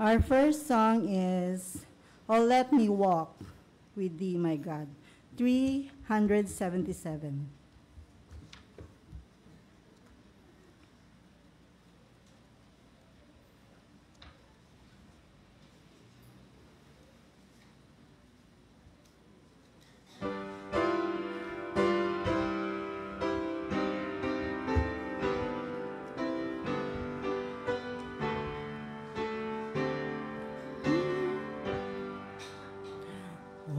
Our first song is "Oh Let Me Walk with Thee, My God," 377.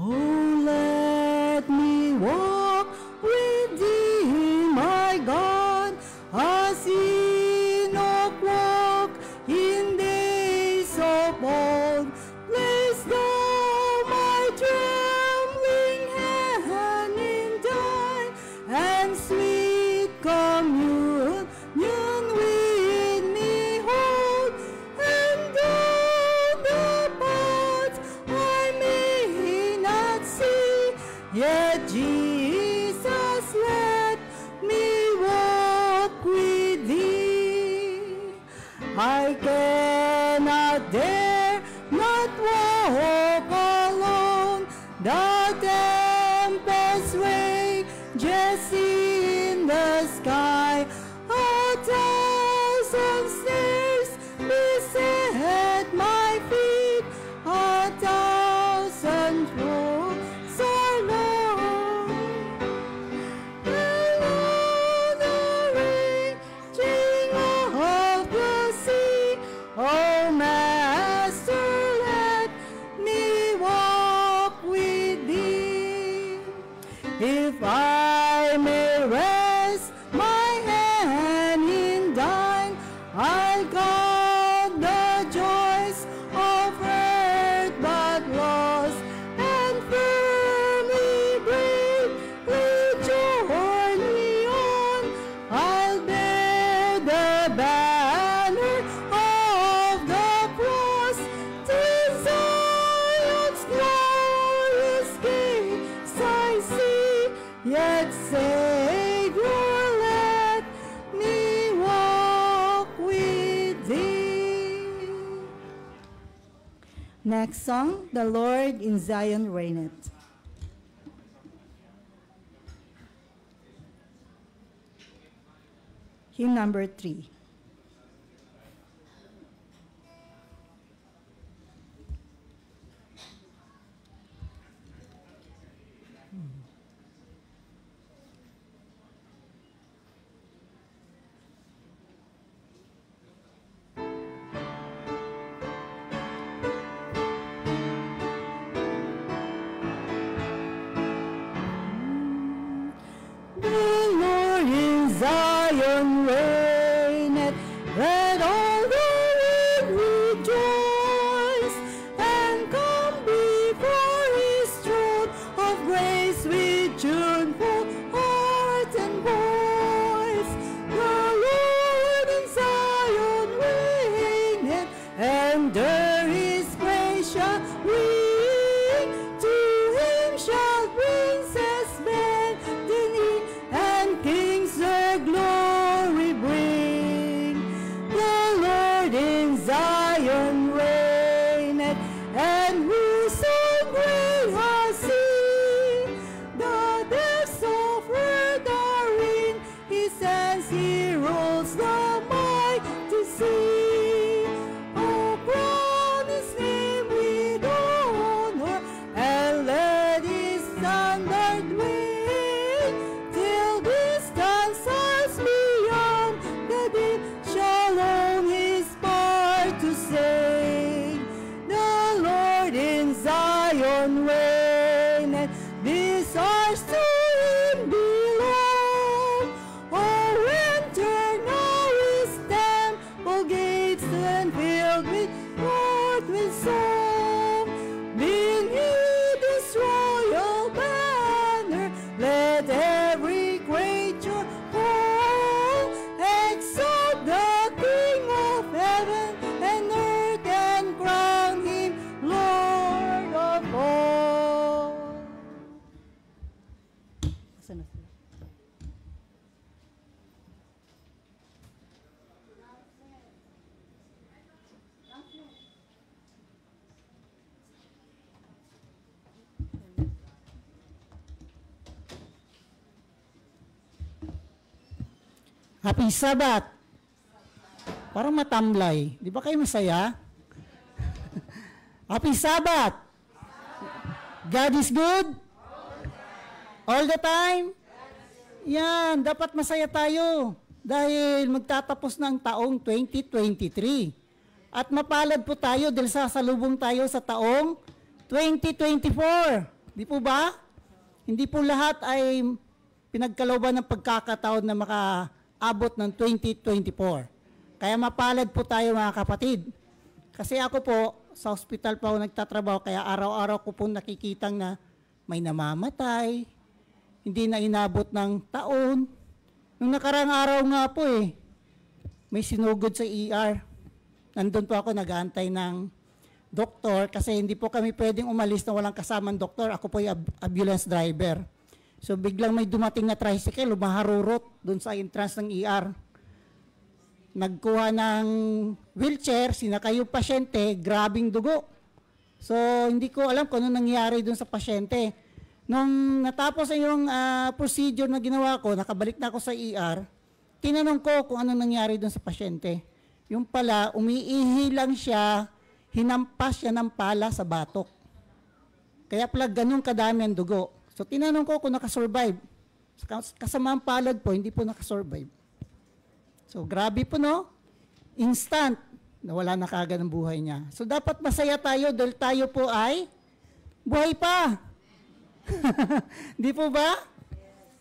Oh, let me walk with thee, my God, as Enoch walked in days of old. Place thou my trembling hand in thine, and sweet communion with me hold, and though the paths I may not see, yet Jesus, let me walk with thee. I cannot dare not walk alone, the tempest rages in the sky. A thousand snares beset my feet, a thousand foes are long. Below the raging of the sea, oh Master, let me walk with thee. If I may rest my hand in thine, I'll guard the joys of earth but lost, and firmly, bravely journey on. I'll bear the banner of the cross, till Zion's glorious gates I see. Yet, Savior, let me walk with thee. Next song, "The Lord in Zion Reigneth." Hymn number 3. The Lord in Zion reigneth, let all the earth rejoice, and come before his throne of grace with tuneful heart and voice. The Lord in Zion reigneth, and there his praise shall ring. To him shall princes bend the knee, and kings their glory bring. The Lord in Zion reigneth, and who so great has seen? The depths of earth are in his hands, he rules the mighty sea. Oh, crown his name with honor, and let his standard wave, till distant stars beyond the deep shall own his power to save. The Lord in Happy Sabbath. Parang matamlay. Di ba kayo masaya? Happy Sabbath. God is good? All the time? Yan, dapat masaya tayo. Dahil magtatapos na ang taong 2023. At mapalad po tayo dahil sasalubong tayo sa taong 2024. Di po ba? Hindi po lahat ay pinagkalooban ng pagkakataon na makaabot ng 2024. Kaya mapalad po tayo mga kapatid. Kasi ako po, sa hospital pa ako nagtatrabaho, kaya araw-araw ko po nakikitang na may namamatay, hindi na inabot ng taon. Nung nakarang araw nga po may sinugod sa ER. Nandun po ako nag-aantay ng doktor kasi hindi po kami pwedeng umalis na walang kasamang doktor. Ako po yung ambulance driver. So biglang may dumating na tricycle, lumaharurot dun sa entrance ng ER. Nagkuha ng wheelchair, sinakay yung pasyente, grabing dugo. So hindi ko alam kung ano nangyari dun sa pasyente. Nung natapos yung procedure na ginawa ko, nakabalik na ako sa ER, tinanong ko kung ano nangyari dun sa pasyente. Yung pala, umiihi lang siya, hinampas siya ng pala sa batok. Kaya pala ganun kadami ang dugo. So tinanong ko kung nakasurvive. Kasama ang palad po, hindi po nakasurvive. So grabe po no? Instant, nawala na kaagad ang buhay niya. So dapat masaya tayo dahil tayo po ay buhay pa. Di po ba?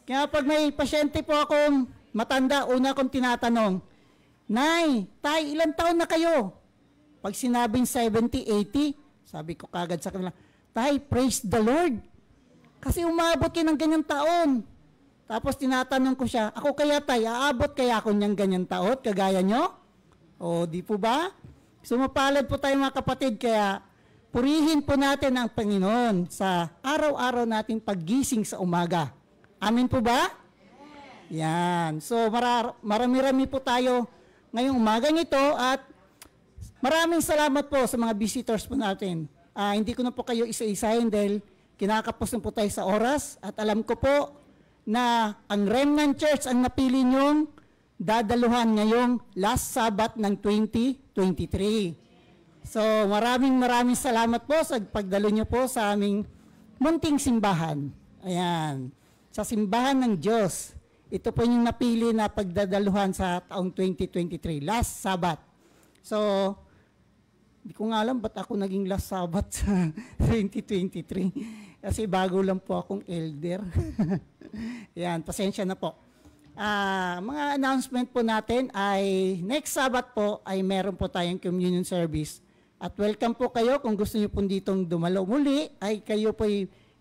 Kaya pag may pasyente po akong matanda, una akong tinatanong, Nay, tay, ilang taon na kayo? Pag sinabing 70, 80, sabi ko kagad sa kanila, Tay, praise the Lord. Kasi umabot kayo ng ganyang taon. Tapos tinatanong ko siya, ako kaya tay, aabot kaya ako niyang ganyang taon, kagaya nyo? O, di po ba? Sumapalad po tayo mga kapatid, kaya purihin po natin ang Panginoon sa araw-araw nating paggising sa umaga. Amin po ba? Yan. So, marami-rami po tayo ngayong umagang ito at maraming salamat po sa mga visitors po natin. Hindi ko na po kayo isa-isahin dahil kinakapos na po tayo sa oras at alam ko po na ang Remnant Church ang napili niyong dadaluhan ngayong last Sabbath ng 2023. So maraming salamat po sa pagdalo niyo po sa aming munting simbahan. Ayan. Sa simbahan ng Diyos. Ito po yung napili na pagdadaluhan sa taong 2023, last Sabbath. So, hindi ko nga alam ba't ako naging last Sabbath sa 2023. Kasi bago lang po akong elder. Yan, pasensya na po. Mga announcement po natin ay next Sabbath po ay meron po tayong communion service. At welcome po kayo kung gusto niyo po ditong dumalo muli ay kayo po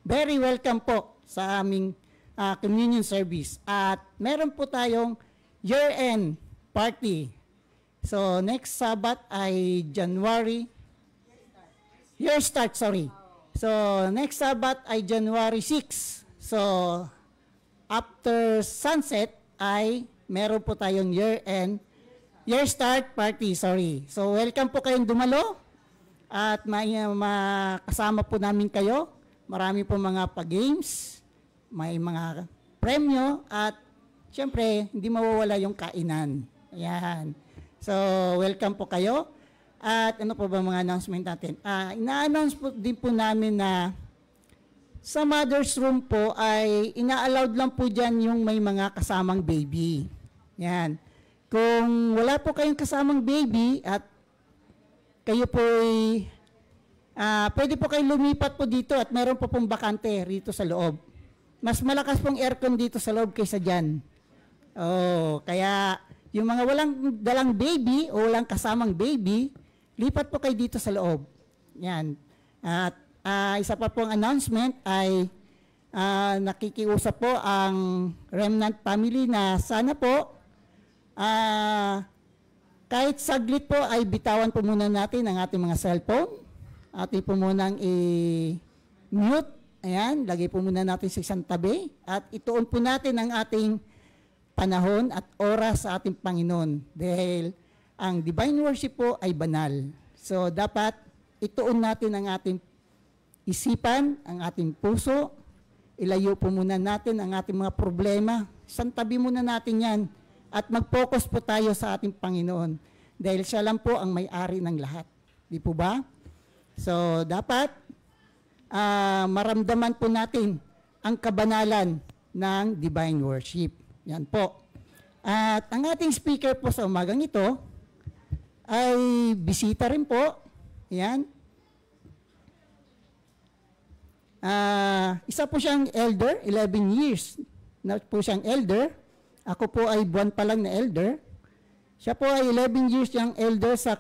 very welcome po sa aming communion service. At meron po tayong year-end party. So next Sabbath ay year start. So next Sabbath ay January 6. So after sunset ay meron po tayong year start party. So welcome po kayong dumalo at makasama po namin kayo. Marami po mga pa-games, may mga premyo at syempre hindi mawawala yung kainan. Ayan. So welcome po kayo. At ano po ba mga announcement natin? Ina-announce po din po namin na sa mother's room po ay ina-allowed lang po dyan yung may mga kasamang baby. Yan. Kung wala po kayong kasamang baby at kayo po ay pwede po kayo lumipat po dito at meron po pong bakante rito sa loob. Mas malakas pong aircon dito sa loob kaysa dyan. Kaya yung mga walang dalang baby o walang kasamang baby, lipat po kayo dito sa loob. Yan. At isa pa pong announcement ay nakikiusap po ang Remnant family na sana po kahit saglit po ay bitawan po muna natin ang ating mga cellphone. Ating po munang i-mute. Ayan, lagay po muna natin sa isang tabi at ituon po natin ang ating panahon at oras sa ating Panginoon dahil ang divine worship po ay banal. So dapat ituon natin ang ating isipan, ang ating puso, ilayo po muna natin ang ating mga problema. Isang tabi muna natin yan at mag-focus po tayo sa ating Panginoon dahil siya lang po ang may-ari ng lahat. Di po ba? So, dapat maramdaman po natin ang kabanalan ng divine worship. Yan po. At ang ating speaker po sa umagang ito ay bisita rin po. Yan. Isa po siyang elder, 11 years na po siyang elder. Ako po ay buwan pa lang na elder. Siya po ay 11 years siyang elder sa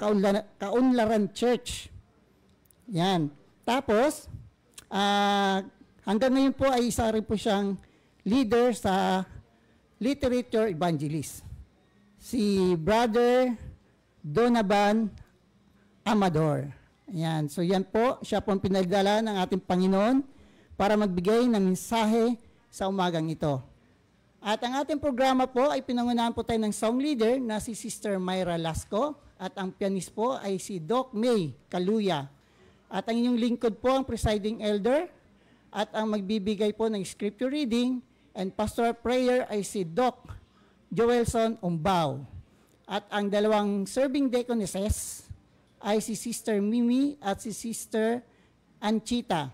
Kaunlaran Church. Yan. Tapos, hanggang ngayon po ay isa rin po siyang leader sa literature evangelist. Si Brother Donovan Amador. Yan. So yan po, siya po ang pinagdala ng ating Panginoon para magbigay ng mensahe sa umagang ito. At ang ating programa po ay pinangunahan po tayo ng song leader na si Sister Myra Lasco at ang pianist po ay si Doc May Kaluya. At ang inyong lingkod po ang presiding elder at ang magbibigay po ng scripture reading and pastoral prayer ay si Doc Joelson Umbao. At ang dalawang serving deaconesses ay si Sister Mimi at si Sister Anchita.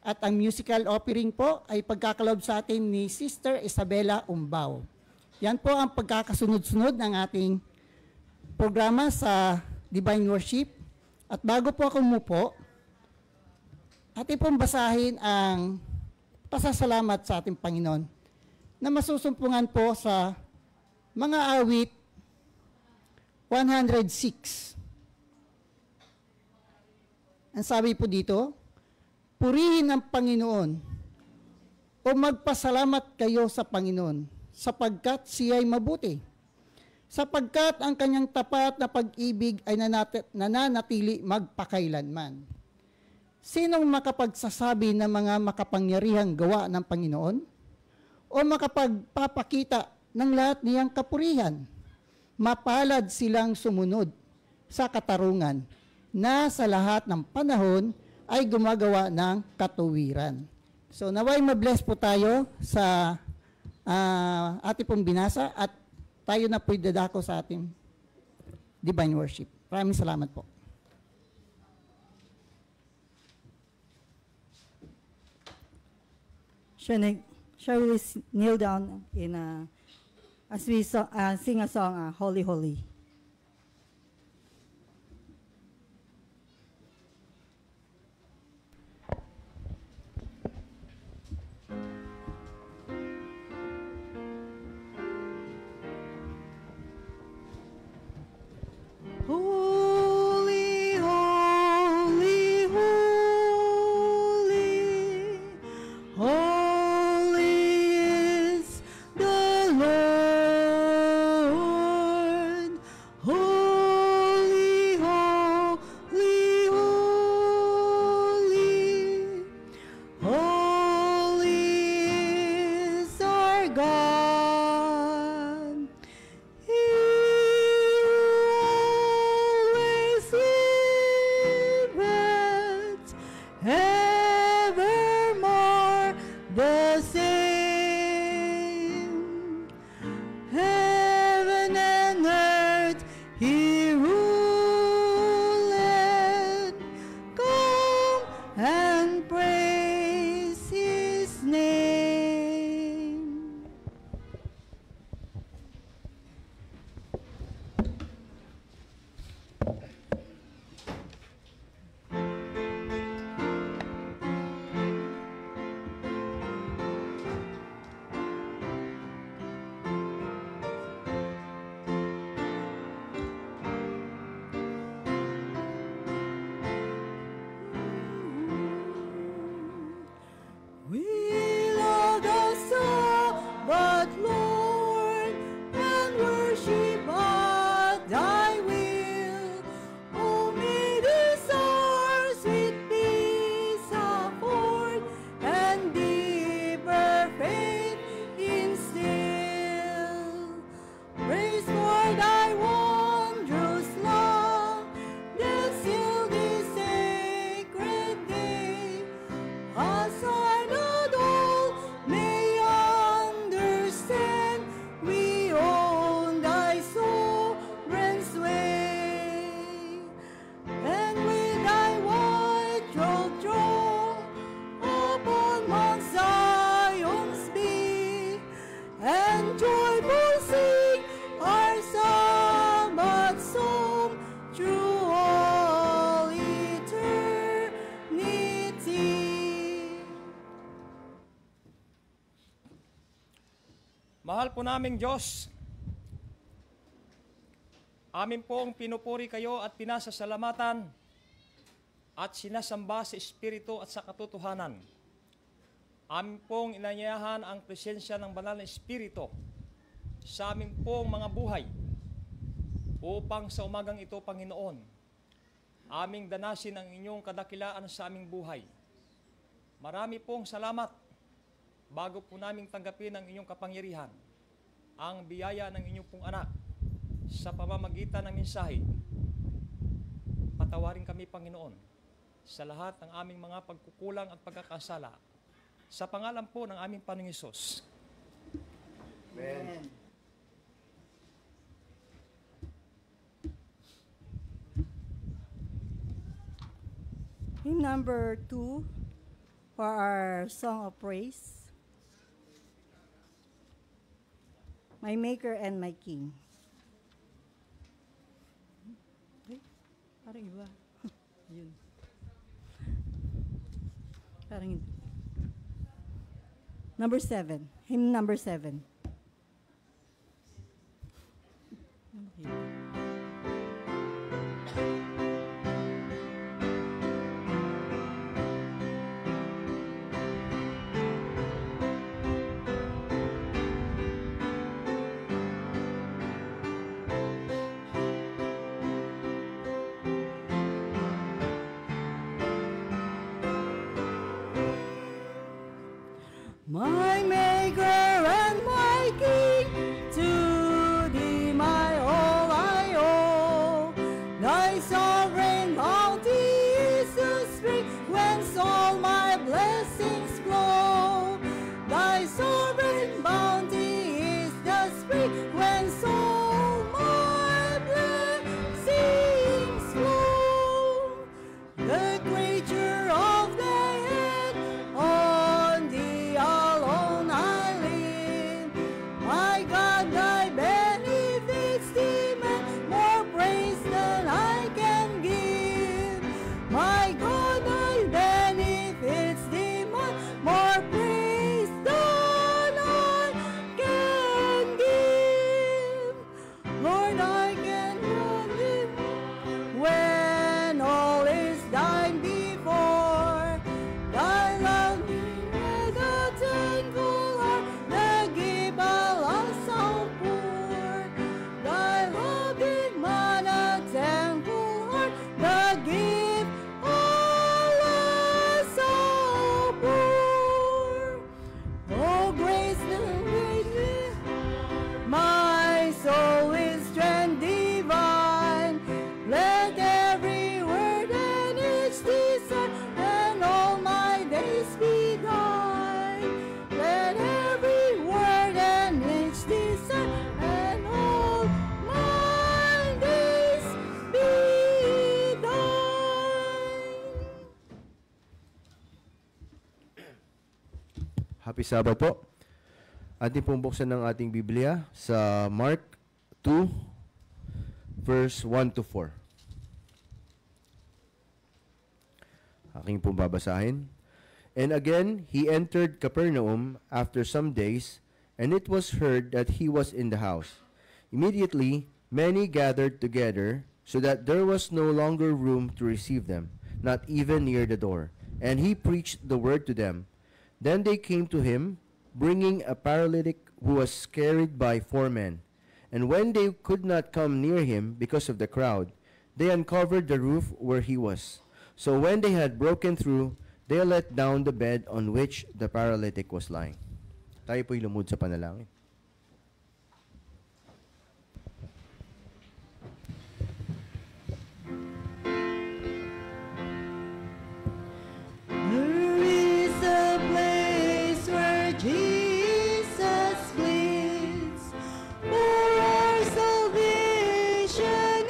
At ang musical offering po ay pagkakalob sa atin ni Sister Isabela Umbao. Yan po ang pagkakasunod-sunod ng ating programa sa Divine Worship. At bago po ako umupo, atin pong basahin ang pasasalamat sa ating Panginoon na masusumpungan po sa mga awit 106. Ang sabi po dito, purihin ang Panginoon o magpasalamat kayo sa Panginoon sapagkat siya'y mabuti. Sapagkat ang kanyang tapat na pag-ibig ay nananatili magpakailanman. Sinong makapagsasabi ng mga makapangyarihang gawa ng Panginoon o makapagpapakita ng lahat niyang kapurihan? Mapalad silang sumunod sa katarungan na sa lahat ng panahon ay gumagawa ng katuwiran. So naway mabless po tayo sa ating pong binasa at tayo na po'y dadako sa ating divine worship. Maraming salamat po. Shall we kneel down as we sing a song, Holy, Holy. Holy, holy, holy, holy is the Lord. Holy, holy, holy, holy is our God. He always liveth, evermore the same. Heaven and earth he ruleth. Come and praise his name. Mahal po naming Diyos, amin pong pinupuri kayo at pinasasalamatan at sinasamba sa Espiritu at sa katotohanan. Amin pong inanyayahan ang presensya ng banal na Espiritu sa amin pong mga buhay upang sa umagang ito, Panginoon, aming danasin ang inyong kadakilaan sa aming buhay. Marami pong salamat bago po naming tanggapin ang inyong kapangyarihan, ang biyaya ng inyong pong anak sa pamamagitan ng mensahe. Patawarin kami, Panginoon, sa lahat ng aming mga pagkukulang at pagkakasala. Sa pangalan po ng aming Panginoong Hesus. Amen. Hymn number 2 for our song of praise. My Maker and My King. Ay, parang iba. Yun. Parang hindi. Number 7. Hymn number 7. My Maker and my King, to thee my all I owe. Thy sovereign bounty is the spring whence all my blessings flow. Thy sovereign bounty is the spring whence all my blessings flow. The creature of the head, on thee alone I live. My God, thy benefits demand more praise than I can give. My God, thy benefits demand more praise than I can give. Lord, I cannot live when all is thine before. Thy love me with a thankful heart, the gift alas how poor. Thy love did man a thankful heart, the gift alas how poor. Oh, grace the great, my soul is strength divine. Let every word and each desire and all my days be thine. Let every word and each desire and all my days be thine. Happy Sabbath po. Ating pong buksan ng ating Biblia sa Mark 2, verse 1 to 4. Aking pong babasahin. And again, he entered Capernaum after some days, and it was heard that he was in the house. Immediately, many gathered together, so that there was no longer room to receive them, not even near the door. And he preached the word to them. Then they came to him, bringing a paralytic who was carried by 4 men. And when they could not come near him because of the crowd, they uncovered the roof where he was. So when they had broken through, they let down the bed on which the paralytic was lying. Tayo po'y lumod sa panalangin. There is a place where Jesus bleeds, for our salvation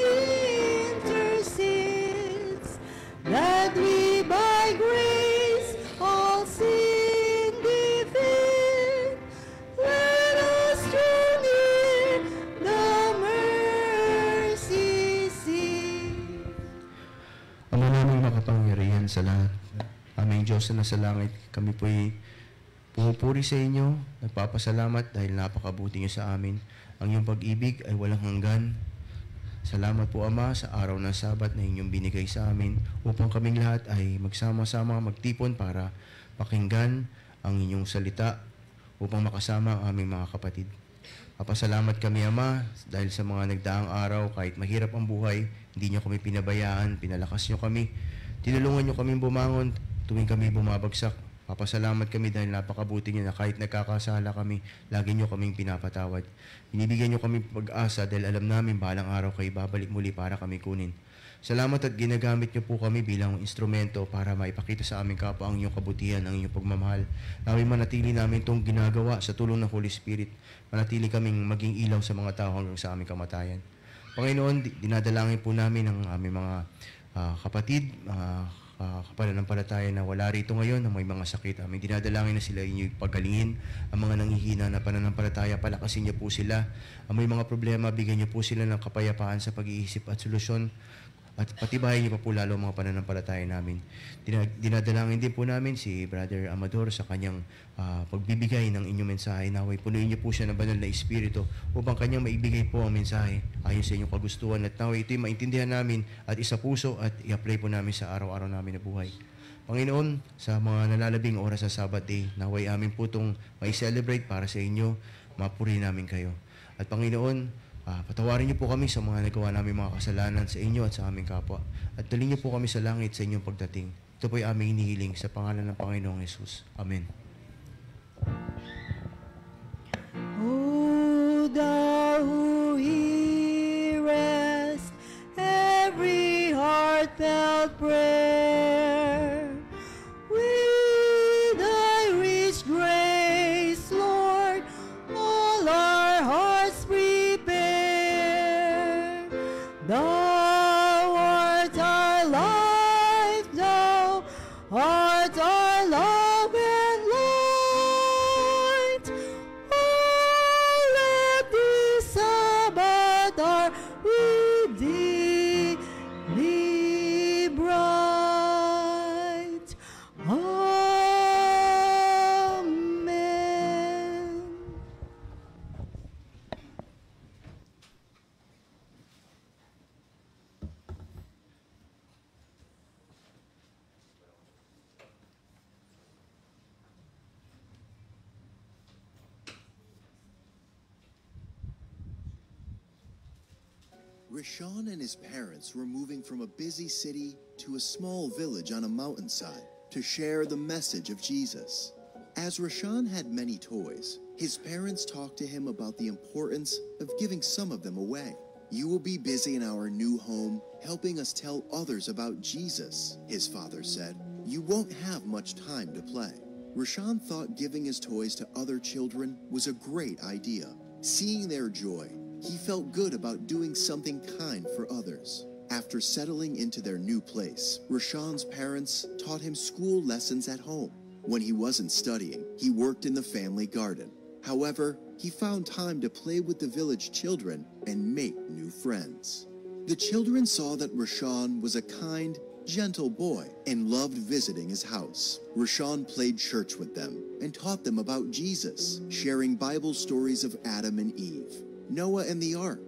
intercedes, that we by grace all sin defeat. Let us draw near the mercy seat. Ama naming makapangyarihan sa lahat, aming Diyos na nasa langit, kami po'y Pumupuri sa inyo, nagpapasalamat dahil napakabuti niyo sa amin. Ang iyong pag-ibig ay walang hanggan. Salamat po, Ama, sa araw ng Sabat na inyong binigay sa amin upang kaming lahat ay magsama-sama magtipon para pakinggan ang inyong salita upang makasama ang aming mga kapatid. Papasalamat kami, Ama, dahil sa mga nagdaang araw, kahit mahirap ang buhay, hindi niyo kami pinabayaan, pinalakas niyo kami, tinulungan niyo kami bumangon tuwing kami bumabagsak. Papasalamat kami dahil napakabuti niyo na kahit nagkakasala kami, lagi niyo kaming pinapatawad. Binibigyan niyo kami pag-asa dahil alam namin balang araw kayo babalik muli para kami kunin. Salamat at ginagamit niyo po kami bilang instrumento para maipakita sa aming kapwa ang inyong kabutihan, ang inyong pagmamahal. Naway manatili namin itong ginagawa sa tulong ng Holy Spirit. Manatili kaming maging ilaw sa mga tao hanggang sa aming kamatayan. Panginoon, dinadalangin po namin ang aming mga kapatid, kapananampalataya na wala rito ngayon, na may mga sakit. Aming dinadalangin na sila inyong pagalingin. Ang mga nanghihina na pananampalataya, palakasin niyo po sila. Ang may mga problema, bigyan niyo po sila ng kapayapaan sa pag-iisip at solusyon. At patibayin niyo pa po lalo ang mga pananampalataya namin. Dinadalangin din po namin si Brother Amador sa kanyang pagbibigay ng inyong mensahe. Naway punuin niyo po siya ng banal na Espiritu upang kanyang maibigay po ang mensahe ayon sa inyong kagustuhan. At naway ito'y maintindihan namin at isa puso at i-apply po namin sa araw-araw namin na buhay. Panginoon, sa mga nalalabing oras sa Sabbath day, naway amin po itong mai-celebrate para sa inyo, mapuri namin kayo. At Panginoon, patawarin niyo po kami sa mga nagawa namin mga kasalanan sa inyo at sa aming kapwa. At dalhin niyo po kami sa langit sa inyong pagdating. Ito po ay aming hinihiling sa pangalan ng Panginoong Hesus. Amen. O thou who hearest every heartfelt prayer, with thy rich grace, Lord, all our hearts prepare. Thou art our life, thou art our love and light. Oh, let this Sabbath our with thee be bright. Amen. Rashawn and his parents were moving from a busy city to a small village on a mountainside to share the message of Jesus. As Rashawn had many toys, his parents talked to him about the importance of giving some of them away. You will be busy in our new home, helping us tell others about Jesus, his father said. You won't have much time to play. Rashawn thought giving his toys to other children was a great idea. Seeing their joy, he felt good about doing something kind for others. After settling into their new place, Rashawn's parents taught him school lessons at home. When he wasn't studying, he worked in the family garden. However, he found time to play with the village children and make new friends. The children saw that Rashawn was a kind, gentle boy and loved visiting his house. Rashawn played church with them and taught them about Jesus, sharing Bible stories of Adam and Eve, Noah and the Ark,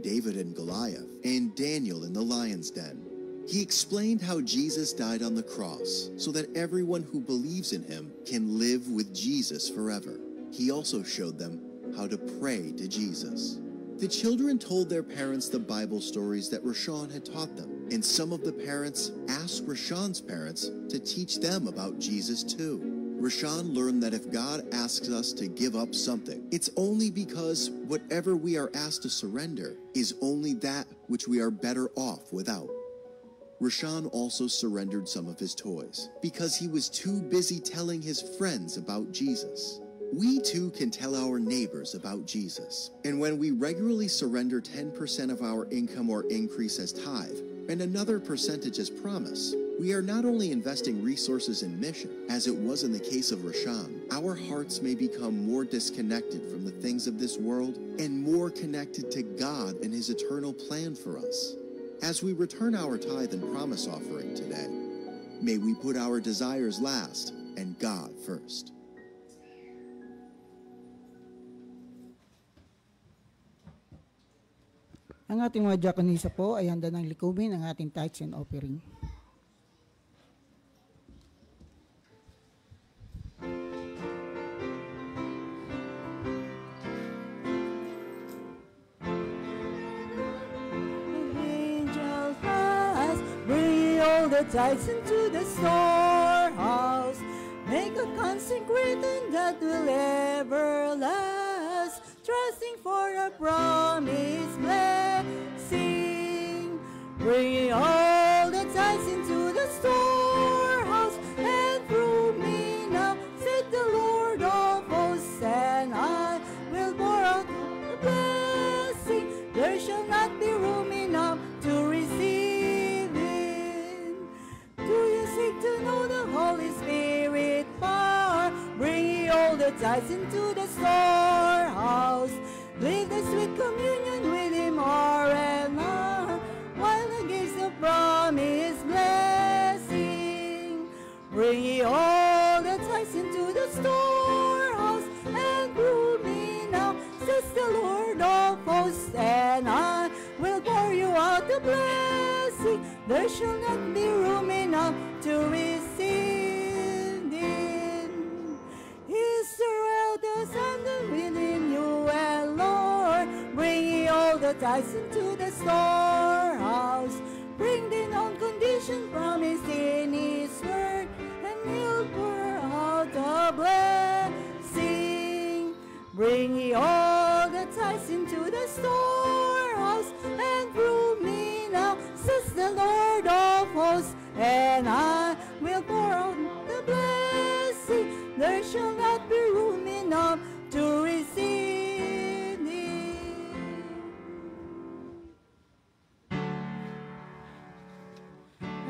David and Goliath, and Daniel in the lion's den. He explained how Jesus died on the cross so that everyone who believes in him can live with Jesus forever. He also showed them how to pray to Jesus. The children told their parents the Bible stories that Rashawn had taught them, and some of the parents asked Rashawn's parents to teach them about Jesus too. Rashawn learned that if God asks us to give up something, it's only because whatever we are asked to surrender is only that which we are better off without. Rashawn also surrendered some of his toys because he was too busy telling his friends about Jesus. We too can tell our neighbors about Jesus. And when we regularly surrender 10% of our income or increase as tithe, and another percentage as promise, we are not only investing resources in mission, as it was in the case of Rashawn, our hearts may become more disconnected from the things of this world and more connected to God and his eternal plan for us. As we return our tithe and promise offering today, may we put our desires last and God first. Ang ating mga diakonisa po ay handa ng likumin ang ating tithes and offering. Angels rise, bring all the tithes into the storehouse. Make a consecration that will ever last, trusting for a promised blessing. Bring all the tithes into the storehouse, and through me now, said the Lord of hosts, and I will pour out the blessing. There shall not be room enough to receive it. Do you seek to know the Holy Spirit power? Bring ye all the tithes into the storehouse. Live the sweet communion with Him hour and hour, while He gives the promised blessing. Bring ye all the tithes into the storehouse, and through me now, says the Lord of hosts, and I will pour you out the blessing. There shall not be room enough to receive it. Israel, the Son within you, and Lord, bring ye all the tithes into the storehouse. Bring the non-conditioned promise in His word, and He'll pour out the blessing. Bring ye all the tithes into the storehouse, and through me now, says the Lord of hosts, and I will pour out the blessing. There shall not be room enough to receive it.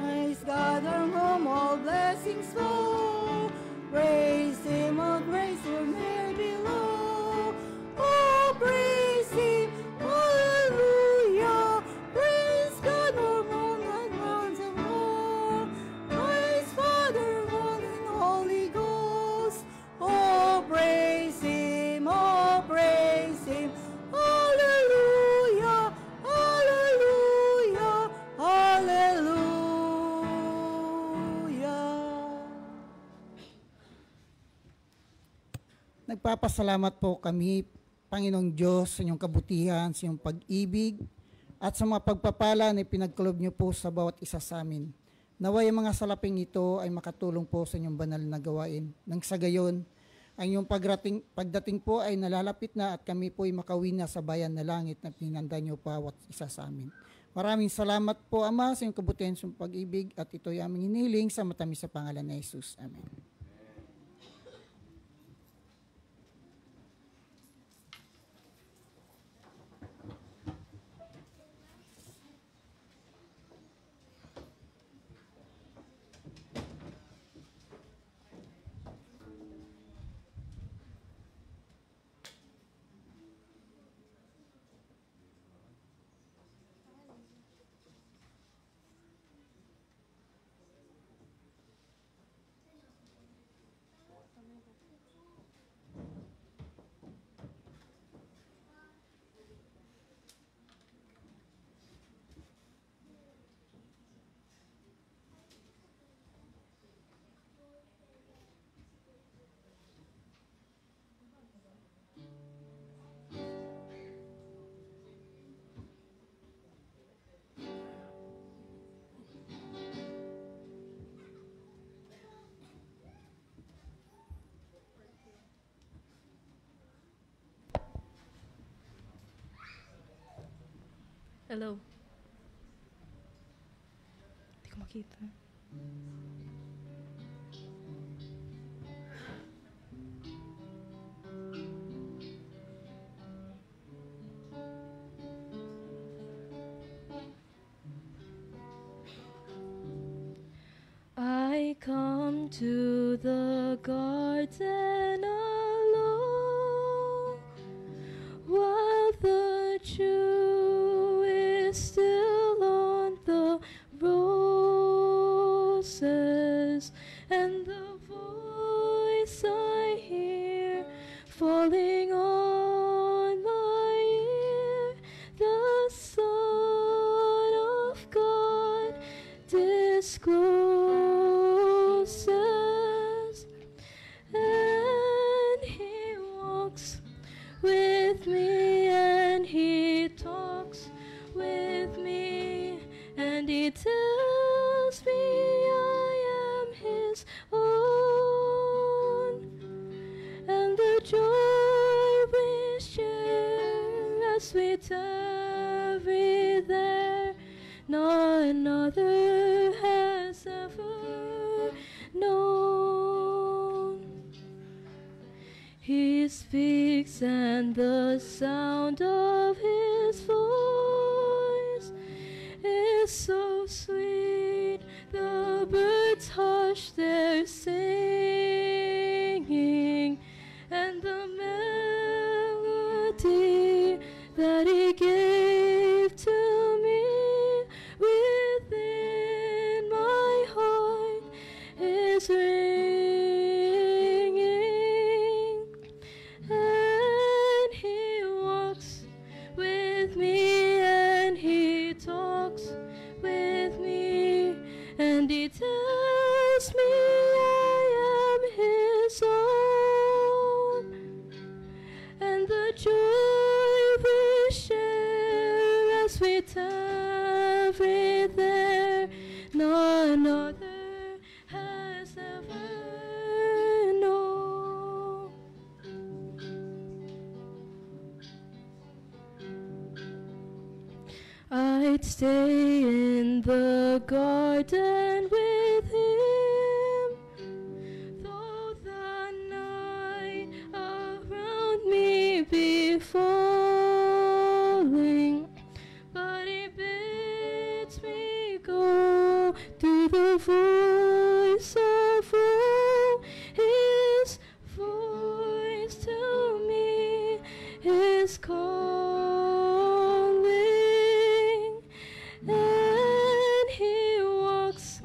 Praise God, our home, all blessings flow. Praise Him, all grace from here below. Oh, praise Him, hallelujah. Praise God, our home, like mountains of more. Praise Father, Son, and Holy Ghost. Oh, praise Him, hallelujah, hallelujah, hallelujah. Nagpapasalamat po kami, Panginoong Diyos, sa inyong kabutihan, sa inyong pag-ibig, at sa mga pagpapala na pinagkaloob niyo po sa bawat isa sa amin. Naway ang mga salaping ito ay makatulong po sa inyong banal na gawain. Nang sa gayon, ang inyong pagdating po ay nalalapit na at kami po ay makauwi na sa bayan na langit na pinanda niyo bawat isa sa amin. Maraming salamat po, Ama, sa inyong kabutihan, sa inyong pag-ibig, at ito ay aming hinihiling sa matamis sa pangalan ni Jesus. Amen. Hello. Hindi ko makita. I come to the garden alone while the dew is still on the roses, and the voice I hear falling on my ear, the song he tells me I am his own, and the joy we share as we tarry there, none other has ever known. He speaks, and the sound of his voice is so sweet, the birds hush their singing, and the melody that he gave to me within my heart is ringing, and he walks with me, and he talks with me, and he tells me I am his own, and the joy we share as we tarry there, none other has ever known. I'd stay in the garden with him, though the night around me be falling, but he bids me go through the voice of woe. His voice to me is calling, and he walks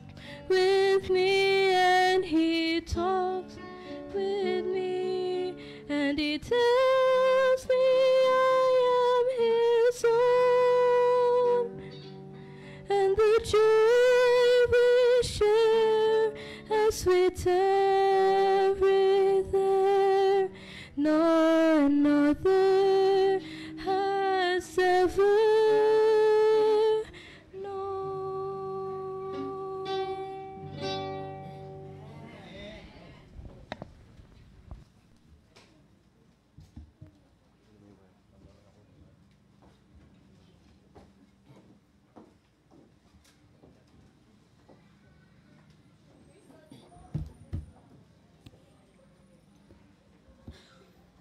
with me, and he talks with me, and he tells me I am his own, and the joy we share as we tarry there, none other has ever known.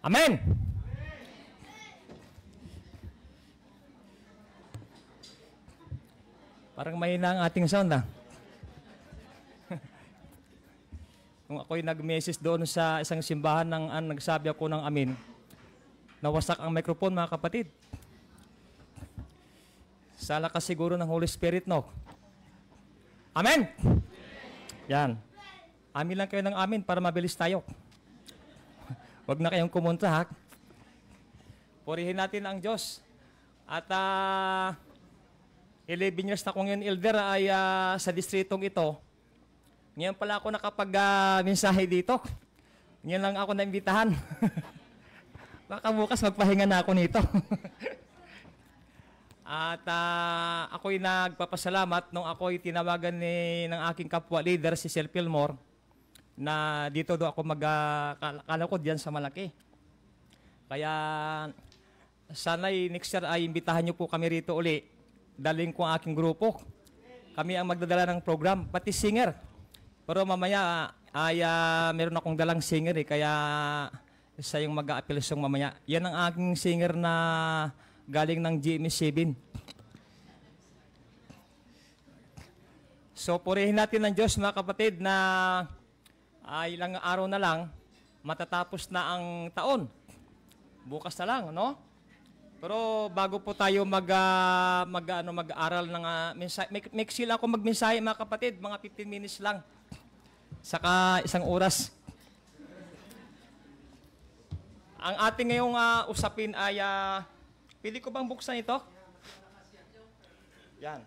Amen! Parang mahina ang ating sound, ah. Kung ako'y nag-message doon sa isang simbahan nagsabi ako ng amin, nawasak ang microphone, mga kapatid. Sa lakas siguro ng Holy Spirit, no? Amen! Yan. Amin lang kayo ng amin para mabilis tayo. Huwag na kayong kumunta, ha? Purihin natin ang Diyos. At 11 years na kong yun, elder, ay sa distritong ito. Ngayon pala ako nakapag-mensahe dito. Ngayon lang ako naimbitahan. Baka bukas magpahinga na ako nito. At ako'y nagpapasalamat nung ako'y tinawagan ng aking kapwa leader, si Sir Fillmore, na dito do ako magkalakod diyan sa Malaki. Kaya sana'y next year ay imbitahan niyo po kami rito uli. Daling ko ang aking grupo. Kami ang magdadala ng program, pati singer. Pero mamaya ay meron akong dalang singer kaya isa yung mag-a-appeal song mamaya. Yan ang aking singer na galing ng GMA7. So purihin natin ng Diyos, mga kapatid, na ilang araw na lang matatapos na ang taon. Bukas na lang, no? Pero bago po tayo mag-aaral ng mensahe, may sila ako magmensahe, mga kapatid, mga 15 minutes lang. Saka 1 oras. Ang ating ngayong usapin ay pili ko bang buksan ito? Yan.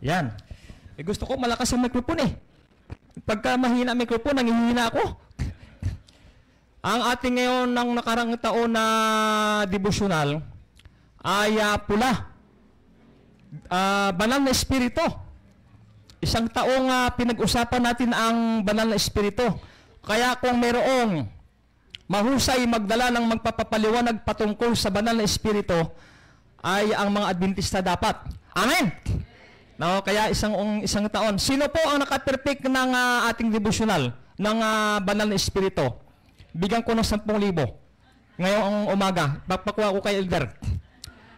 Yan. Gusto ko malakas ang microphone eh. Pagka mahina ang microphone, nanghihina ako. Ang ating ngayon ng nakarang taon na devotional ay pula. Banal na Espiritu. Isang taong pinag-usapan natin ang banal na Espiritu. Kaya kung mayroong mahusay magdala ng magpapaliwanag patungkol sa banal na Espiritu, ay ang mga Adventista dapat. Amen? No, kaya isang taon. Sino po ang nakaperfect ng ating devotional ng banal na Espiritu? Bigyan ko ng 10,000. Ngayong umaga, papakuha ko kay Elder.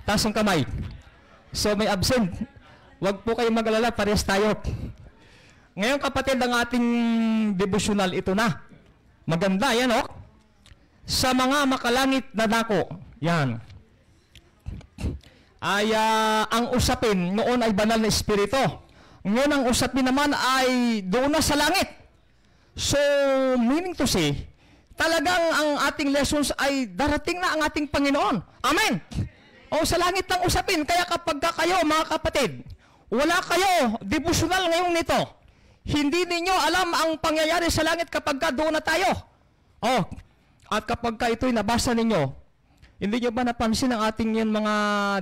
Taas ang kamay. So may absent. Huwag po kayong mag-alala, parehas tayo. Ngayon kapatid, ang ating devotional, ito na. Maganda, yan o. Sa mga makalangit na dako, yan. Ay ang usapin noon ay banal na Espiritu. Ngayon ang usapin naman ay doon na sa langit. So, meaning to say, talagang ang ating lessons ay darating na ang ating Panginoon. Amen! O sa langit ng usapin. Kaya kapag kayo, mga kapatid, wala kayo devotional ngayong nito, hindi ninyo alam ang pangyayari sa langit kapag doon na tayo. O, at kapag ito'y nabasa ninyo, hindi nyo ba napansin ang ating yan mga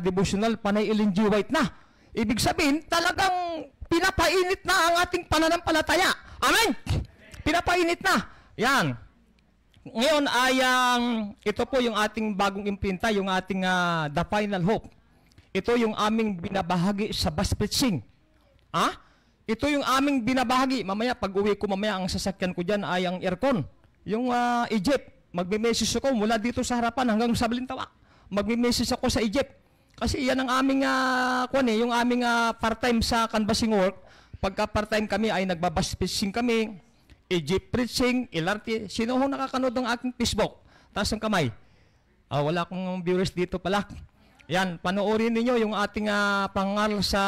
devotional, panay Ellen G. White na? Ibig sabihin, talagang pinapainit na ang ating pananampalataya. Amen? Pinapainit na. Yan. Ngayon ay ito po yung ating bagong imprinta, yung ating The Final Hope. Ito yung aming binabahagi sa bus preaching. Ito yung aming binabahagi. Mamaya, pag uwi ko mamaya, ang sasakyan ko dyan ay ang aircon. Yung Egypt. Magme-message ako mula dito sa harapan hanggang sa Balintawak. Magme-message ako sa Egypt. Kasi iyan ang aming yung aming part-time sa canvassing work. Pagka part-time kami ay nagbabas preaching kami, Egypt preaching, LRT. Sino ho nakakanood ng aking Facebook? Taas ang kamay. Wala akong viewers dito pala. Yan, panoorin ninyo yung ating pangal sa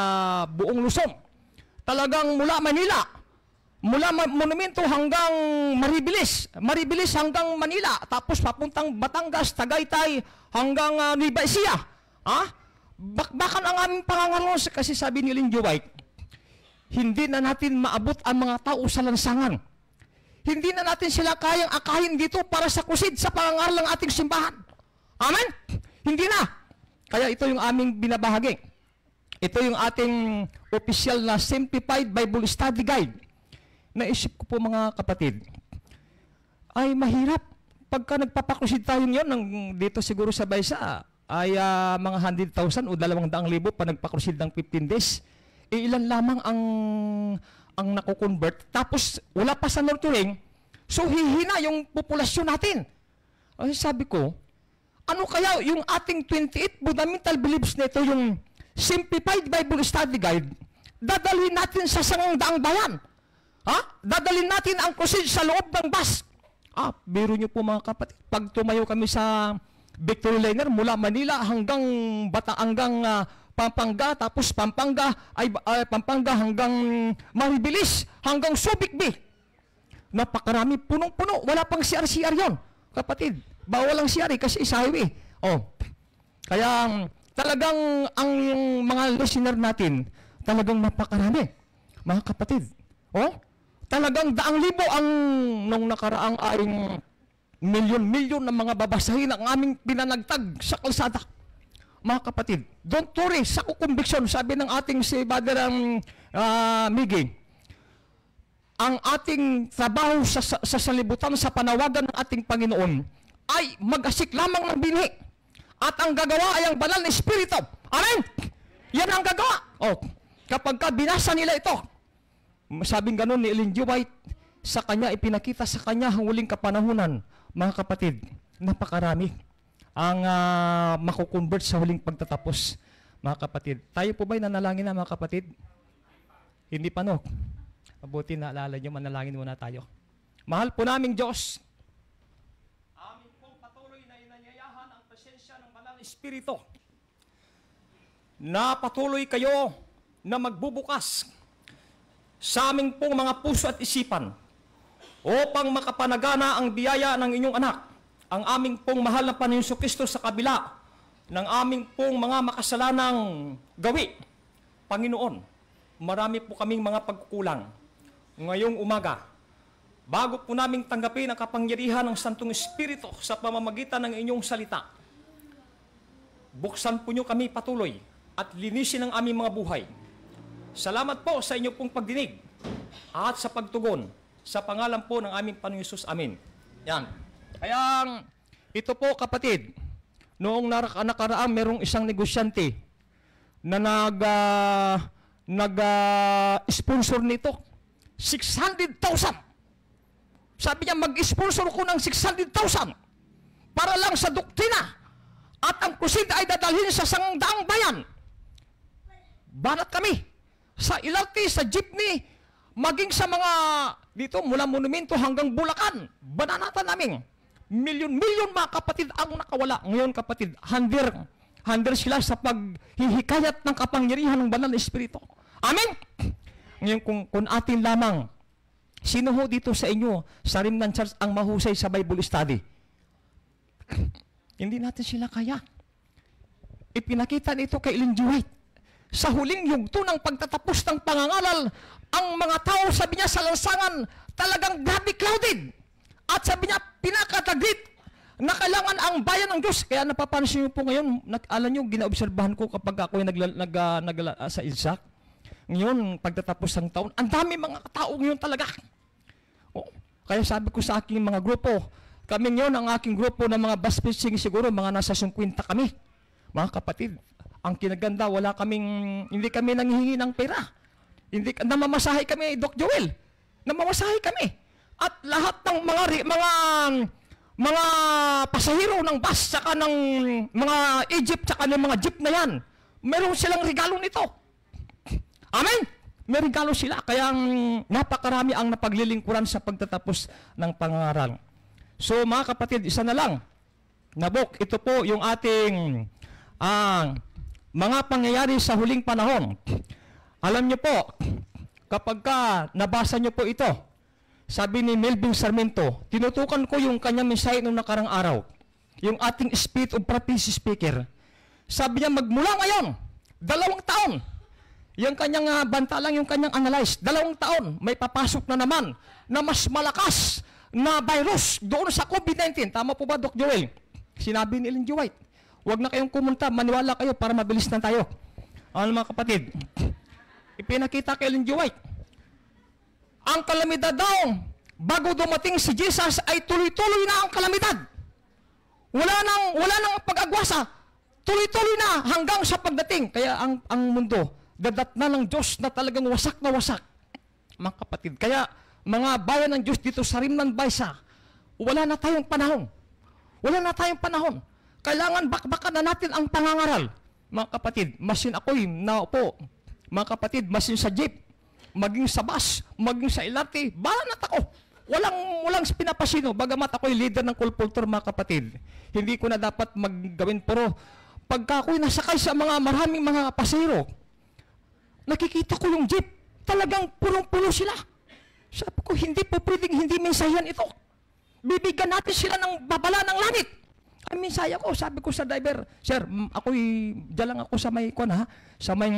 buong Luzon. Talagang mula Manila, mula Monumento hanggang Maribilis hanggang Manila, tapos papuntang Batangas, Tagaytay, hanggang Nueva Ecija. Bakbakan ang aming pangangaroon kasi sabi ni Ellen G. White, hindi na natin maabot ang mga tao sa lansangan. Hindi na natin sila kayang akahin dito para sa kusid sa pangangaral ng ating simbahan. Amen? Hindi na. Kaya ito yung aming binabahagi. Ito yung ating official na Simplified Bible Study Guide. Naisip ko po mga kapatid, ay mahirap. Pagka nagpapakrusid tayo ngayon, dito siguro sa Baysa, ay mga 100,000 o 200,000 pa nagpakrusid ng 15 days. Ilan lamang ang nakukonvert. Tapos wala pa sa nurturing, so hihina yung populasyon natin. Ay sabi ko, ano kaya yung ating 28 fundamental beliefs nito, yung Simplified Bible Study Guide, dadalhin natin sa 100 bayan. Dadalhin natin ang crusade sa loob ng bus. Biro nyo po mga kapatid, pag tumayo kami sa Victory Liner mula Manila hanggang Pampanga, tapos Pampanga hanggang Maribilis, hanggang Subic Bay. Napakarami, punong-puno, wala pang CR yon. Kapatid, bawal ang CR kasi isa highway. Kaya talagang ang mga listener natin, talagang napakarami. Mga kapatid, talagang 100,000 ang nung nakaraang aring milyon-milyon ng mga babasahin ang aming pinanagtag sa kalsada. Mga kapatid, don't worry, sa conviction, sabi ng ating si Brother Miggy, ang ating trabaho sa salibutan, sa panawagan ng ating Panginoon, ay mag-asik lamang ng binhi. At ang gagawa ay ang banal na Espiritu. Amen? Yan ang gagawa. Kapag binasa nila ito, sabing ganun ni Ellen G. White, sa kanya ipinakita sa kanya ang huling kapanahunan. Mga kapatid, napakarami ang makukonvert sa huling pagtatapos. Mga kapatid, tayo po ba'y nanalangin na mga kapatid? Hindi pa no? Mabuti naalala nyo, manalangin muna tayo. Mahal po naming Diyos, amin pong patuloy na inanyayahan ang presensya ng banal na Espiritu na patuloy kayo na magbubukas sa aming pong mga puso at isipan upang makapanagana ang biyaya ng inyong anak, ang aming pong mahal na Panginoong Jesucristo sa kabila ng aming pong mga makasalanang gawi. Panginoon, marami po kaming mga pagkukulang ngayong umaga. Bago po naming tanggapin ang kapangyarihan ng Santong Espiritu sa pamamagitan ng inyong salita, buksan po nyo kami patuloy at linisin ang aming mga buhay. Salamat po sa inyo pong pagdinig at sa pagtugon sa pangalan po ng aming Panginoong Hesus. Amen. Yan. Kaya ito po kapatid, noong nakaraang merong isang negosyante na nag-sponsor nito. 600,000. Sabi niya, mag-sponsor ko ng 600,000 para lang sa doktrina. At ang crusade ay dadalhin sa 100 bayan. Banat kami sa LRT, sa jeepney, maging sa mga dito mula monumento hanggang Bulacan. Bananatan namin. Milyon-milyon mga kapatid ang nakawala. Ngayon kapatid, hander sila sa paghihikayat ng kapangyarihan ng banal na Espiritu. Amen? Ngayon kung atin lamang, sino ho dito sa inyo, sa Remnant Church, ang mahusay sa Bible study? Hindi natin sila kaya. Ipinakita nito kay Ellen G. White. Sa huling yugto ng pagtatapos ng pangangaral, ang mga tao, sabi niya sa lansangan, talagang grabe crowded. At sabi niya, pinakataglit na kailangan ang bayan ng Diyos. Kaya napapansin niyo po ngayon, alam niyo, ginaobserbahan ko kapag ako sa Ilsak. Ngayon, pagtatapos ng taon, ang dami mga tao ngayon talaga. Kaya sabi ko sa aking mga grupo, kami ngayon, ang aking grupo ng mga bus fishing, siguro mga nasa 50 kami. Mga kapatid, ang kinaganda, hindi kami nanghihingi ng pera. Namamasahe kami, Doc Joel. Namamasahe kami. At lahat ng mga pasahero ng bus, saka ng mga Egypt, saka ng mga jeep na yan, meron silang regalo nito. Amen? May regalo sila. Kaya napakarami ang napaglilingkuran sa pagtatapos ng pangangaral. So mga kapatid, isa na lang. Nabok, ito po yung ating mga pangyayari sa huling panahon. Alam niyo po, kapag nabasa niyo po ito, sabi ni Melvin Sarmiento, tinutukan ko yung kanyang mensahe noong nakarang araw. Yung ating Spirit of Prophecy speaker. Sabi niya, magmula ngayon, 2 taon. Yung kanyang banta lang, yung kanyang analyze. 2 taon, may papasok na naman na mas malakas na virus doon sa COVID-19. Tama po ba, Doc Joel? Sinabi ni Ellen G. White, huwag na kayong kumunta, maniwala kayo para mabilis na tayo. Ano mga kapatid? Ipinakita kay Ellen G. White. Ang kalamidad daw, bago dumating si Jesus, ay tuloy-tuloy na ang kalamidad. Wala nang pag-agwasa. Tuloy-tuloy na hanggang sa pagdating. Kaya ang mundo, dadat na ng Diyos na talagang wasak na wasak. Mga kapatid, kaya mga bayan ng Diyos dito sa Rimnan Baysa, wala na tayong panahon. Wala na tayong panahon. Kailangan bakbakan na natin ang pangangaral. Mga kapatid, masin ako'y naupo. Mga kapatid, masin sa jeep, maging sa bus, maging sa LRT, banat ako. Walang pinapasino. Bagamat ako'y leader ng kulpultur, mga kapatid. Hindi ko na dapat maggawin, pero pagka ako'y nasakay sa maraming mga pasero, nakikita ko yung jeep, talagang punong-puno sila. Sabi ko, hindi po pwedeng hindi mensayan ito. Bibigyan natin sila ng babala ng langit. Ang mensaya ko, sabi ko sa driver, sir, ako'y, dyan lang ako sa may, sa may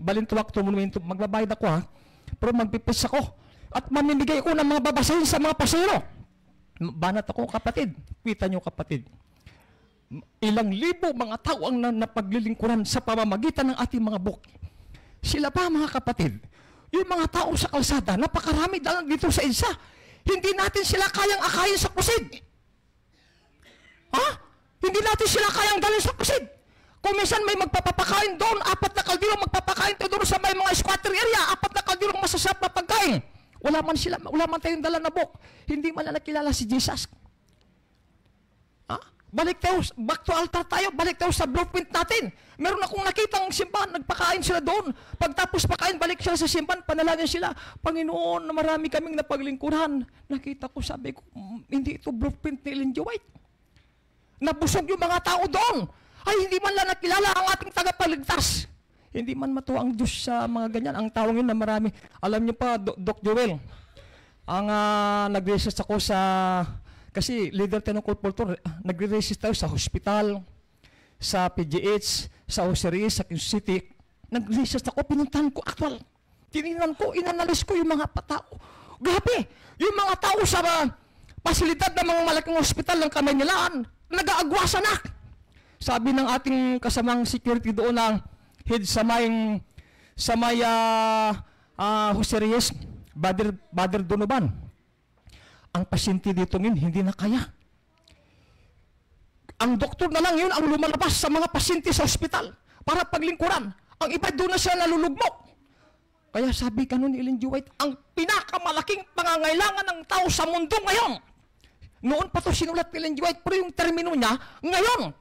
Balintuak to Monumento, magbabayad ako ha, pero magpipis ako. At mamimigay ko ng mga babasahin sa mga pasero. Banat ako, kapatid. Kita nyo, kapatid. Ilang libo mga tao ang napaglilingkuran sa pamamagitan ng ating mga book. Sila pa, mga kapatid, yung mga tao sa kalsada, napakarami dahil dito sa isa. Hindi natin sila kayang akayin sa crusade. Ha? Hindi natin sila kayang dalhin sa crusade. Kung minsan may magpapakain doon, 4 na kaldirong magpapakain doon sa may mga squatter area, 4 na kaldirong masasarap na pagkain. Wala man tayong dala na book. Hindi man na nakilala si Jesus. Ha? Balik tayo, back to altar tayo, balik tayo sa blueprint natin. Meron akong nakitang simbahan, nagpakain sila doon. Pagtapos pakain, balik sila sa simbahan, panalangin sila. Panginoon, na marami kaming napaglingkuran. Nakita ko, sabi ko, hindi ito blueprint ni Ellen G. White. Nabusog yung mga tao doon. Ay, hindi man lang nakilala ang ating tagapagligtas. Hindi man matuwa ang Diyos sa mga ganyan. Ang tawang yun na marami. Alam niyo pa, Doc Joel, ang nag-resist ako sa... Kasi leader tayo ng kulpultur, nagre-resist tayo sa hospital, sa PGH, sa Osiris, sa Quezon City. Nag-resist ako, pinuntahan ko actual. Tinignan ko, inanalis ko yung mga tao. Grabe! Yung mga tao sa pasilidad ng mga malaking hospital ng Kamaynilaan, nag-aagwasa na. Sabi ng ating kasamang security doon ng head sa may Jose Reyes, Brother Donovan, ang pasyente dito ngayon hindi na kaya. Ang doktor na lang yun ang lumalabas sa mga pasyente sa ospital para paglingkuran. Ang iba doon na siya nalulugmok. Kaya sabi ka nun ni Ellen G. White, ang pinakamalaking pangangailangan ng tao sa mundo ngayon. Noon pa to sinulat ni Ellen G. White, pero yung termino niya, ngayon,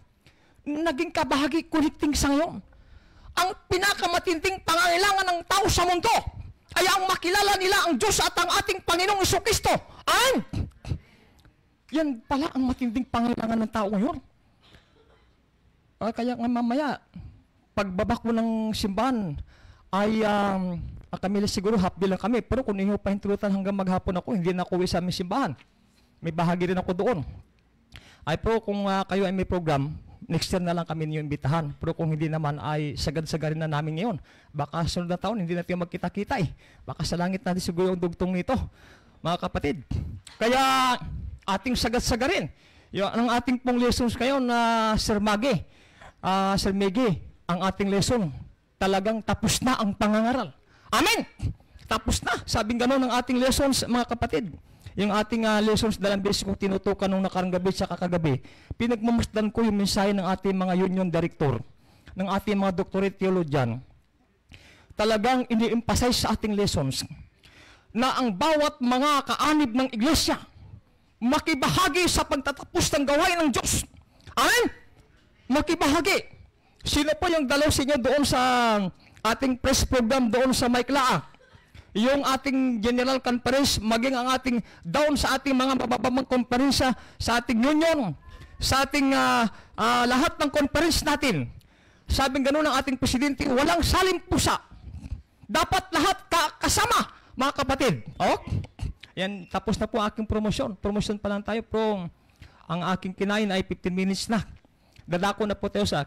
naging kabahagi connecting sa ngayon. Ang pinakamatinding pangangailangan ng tao sa mundo ay ang makilala nila ang Diyos at ang ating Panginoong Jesucristo. Amen! Yan pala ang matinding pangangailangan ng tao ngayon. Kaya nga mamaya, pagbaba ko ng simbahan, ay kami siguro half-day lang kami. Pero kung inyo pahintulutan hanggang maghapon ako, hindi na ako uwi sa aming simbahan. May bahagi rin ako doon. Ay pero kung kayo ay may program, next year na lang kami niyo imbitahan. Pero kung hindi naman, ay sagad-sagarin na namin ngayon. Baka sunod na taon, hindi natin magkita-kita eh. Baka sa langit natin siguro yung dugtong nito, mga kapatid. Kaya ating sagad-sagarin. Ang ating pong lessons kayo na Sir Mage, ang ating lesson, talagang tapos na ang pangangaral. Amen! Tapos na. Sabing gano'n ang ating lessons, mga kapatid. Yung ating lessons, dalang beses kong tinutukan nung nakarang gabi sa kakagabi, pinagmamasdan ko yung mensahe ng ating mga union director, ng ating mga doctorate theologian. Talagang ini-emphasize sa ating lessons na ang bawat mga kaanib ng iglesia makibahagi sa pagtatapos ng gawain ng Diyos. Amen? Makibahagi. Sino po yung dalaw sa inyo doon sa ating press program doon sa Maiklaa? Yung ating general conference, maging ang ating down sa ating mga mababang konferensya, sa ating union, sa ating lahat ng conference natin. Sabing gano'n ng ating presidente, walang salim pusa. Dapat lahat kasama, mga kapatid. Oh? Yan, tapos na po aking promosyon. Promosyon pa lang tayo, pero ang aking kinain ay 15 minutes na. Dadako na po tayo sa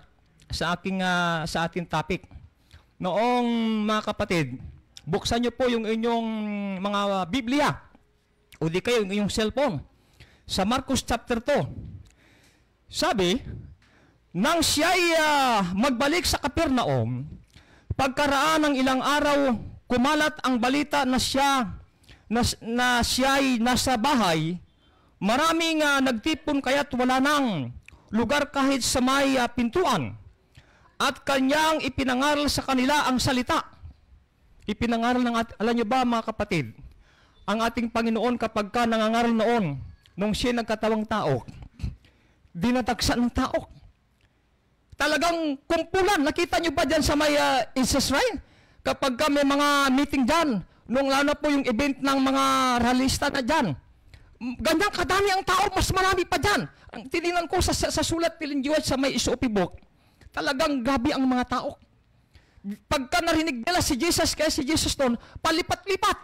ating topic. Noong mga kapatid, buksan nyo po yung inyong mga Biblia o di kayo yung inyong cellphone sa Marcos chapter 2. Sabi, nang siya'y magbalik sa Capernaum, pagkaraan ng ilang araw, kumalat ang balita na siya'y nasa bahay. Maraming nagtipon kaya't wala nang lugar kahit sa may pintuan. At kanyang ipinangaral sa kanila ang salita. Ipinangaral alam nyo ba mga kapatid, ang ating Panginoon kapag ka nangangaral noon, nung siya nagkatawang tao, dinatagsa ng tao. Talagang kumpulan. Nakita nyo ba dyan sa may Incest Shrine? Kapag ka may mga meeting dyan, nung lalo po yung event ng mga realista na dyan, ganyang kadami ang tao, mas marami pa dyan. Ang tinignan ko sa sulat ni Linjuan sa may SOP book, talagang gabi ang mga tao. Pagka narinig nila si Jesus, kaya si Jesus doon, palipat-lipat.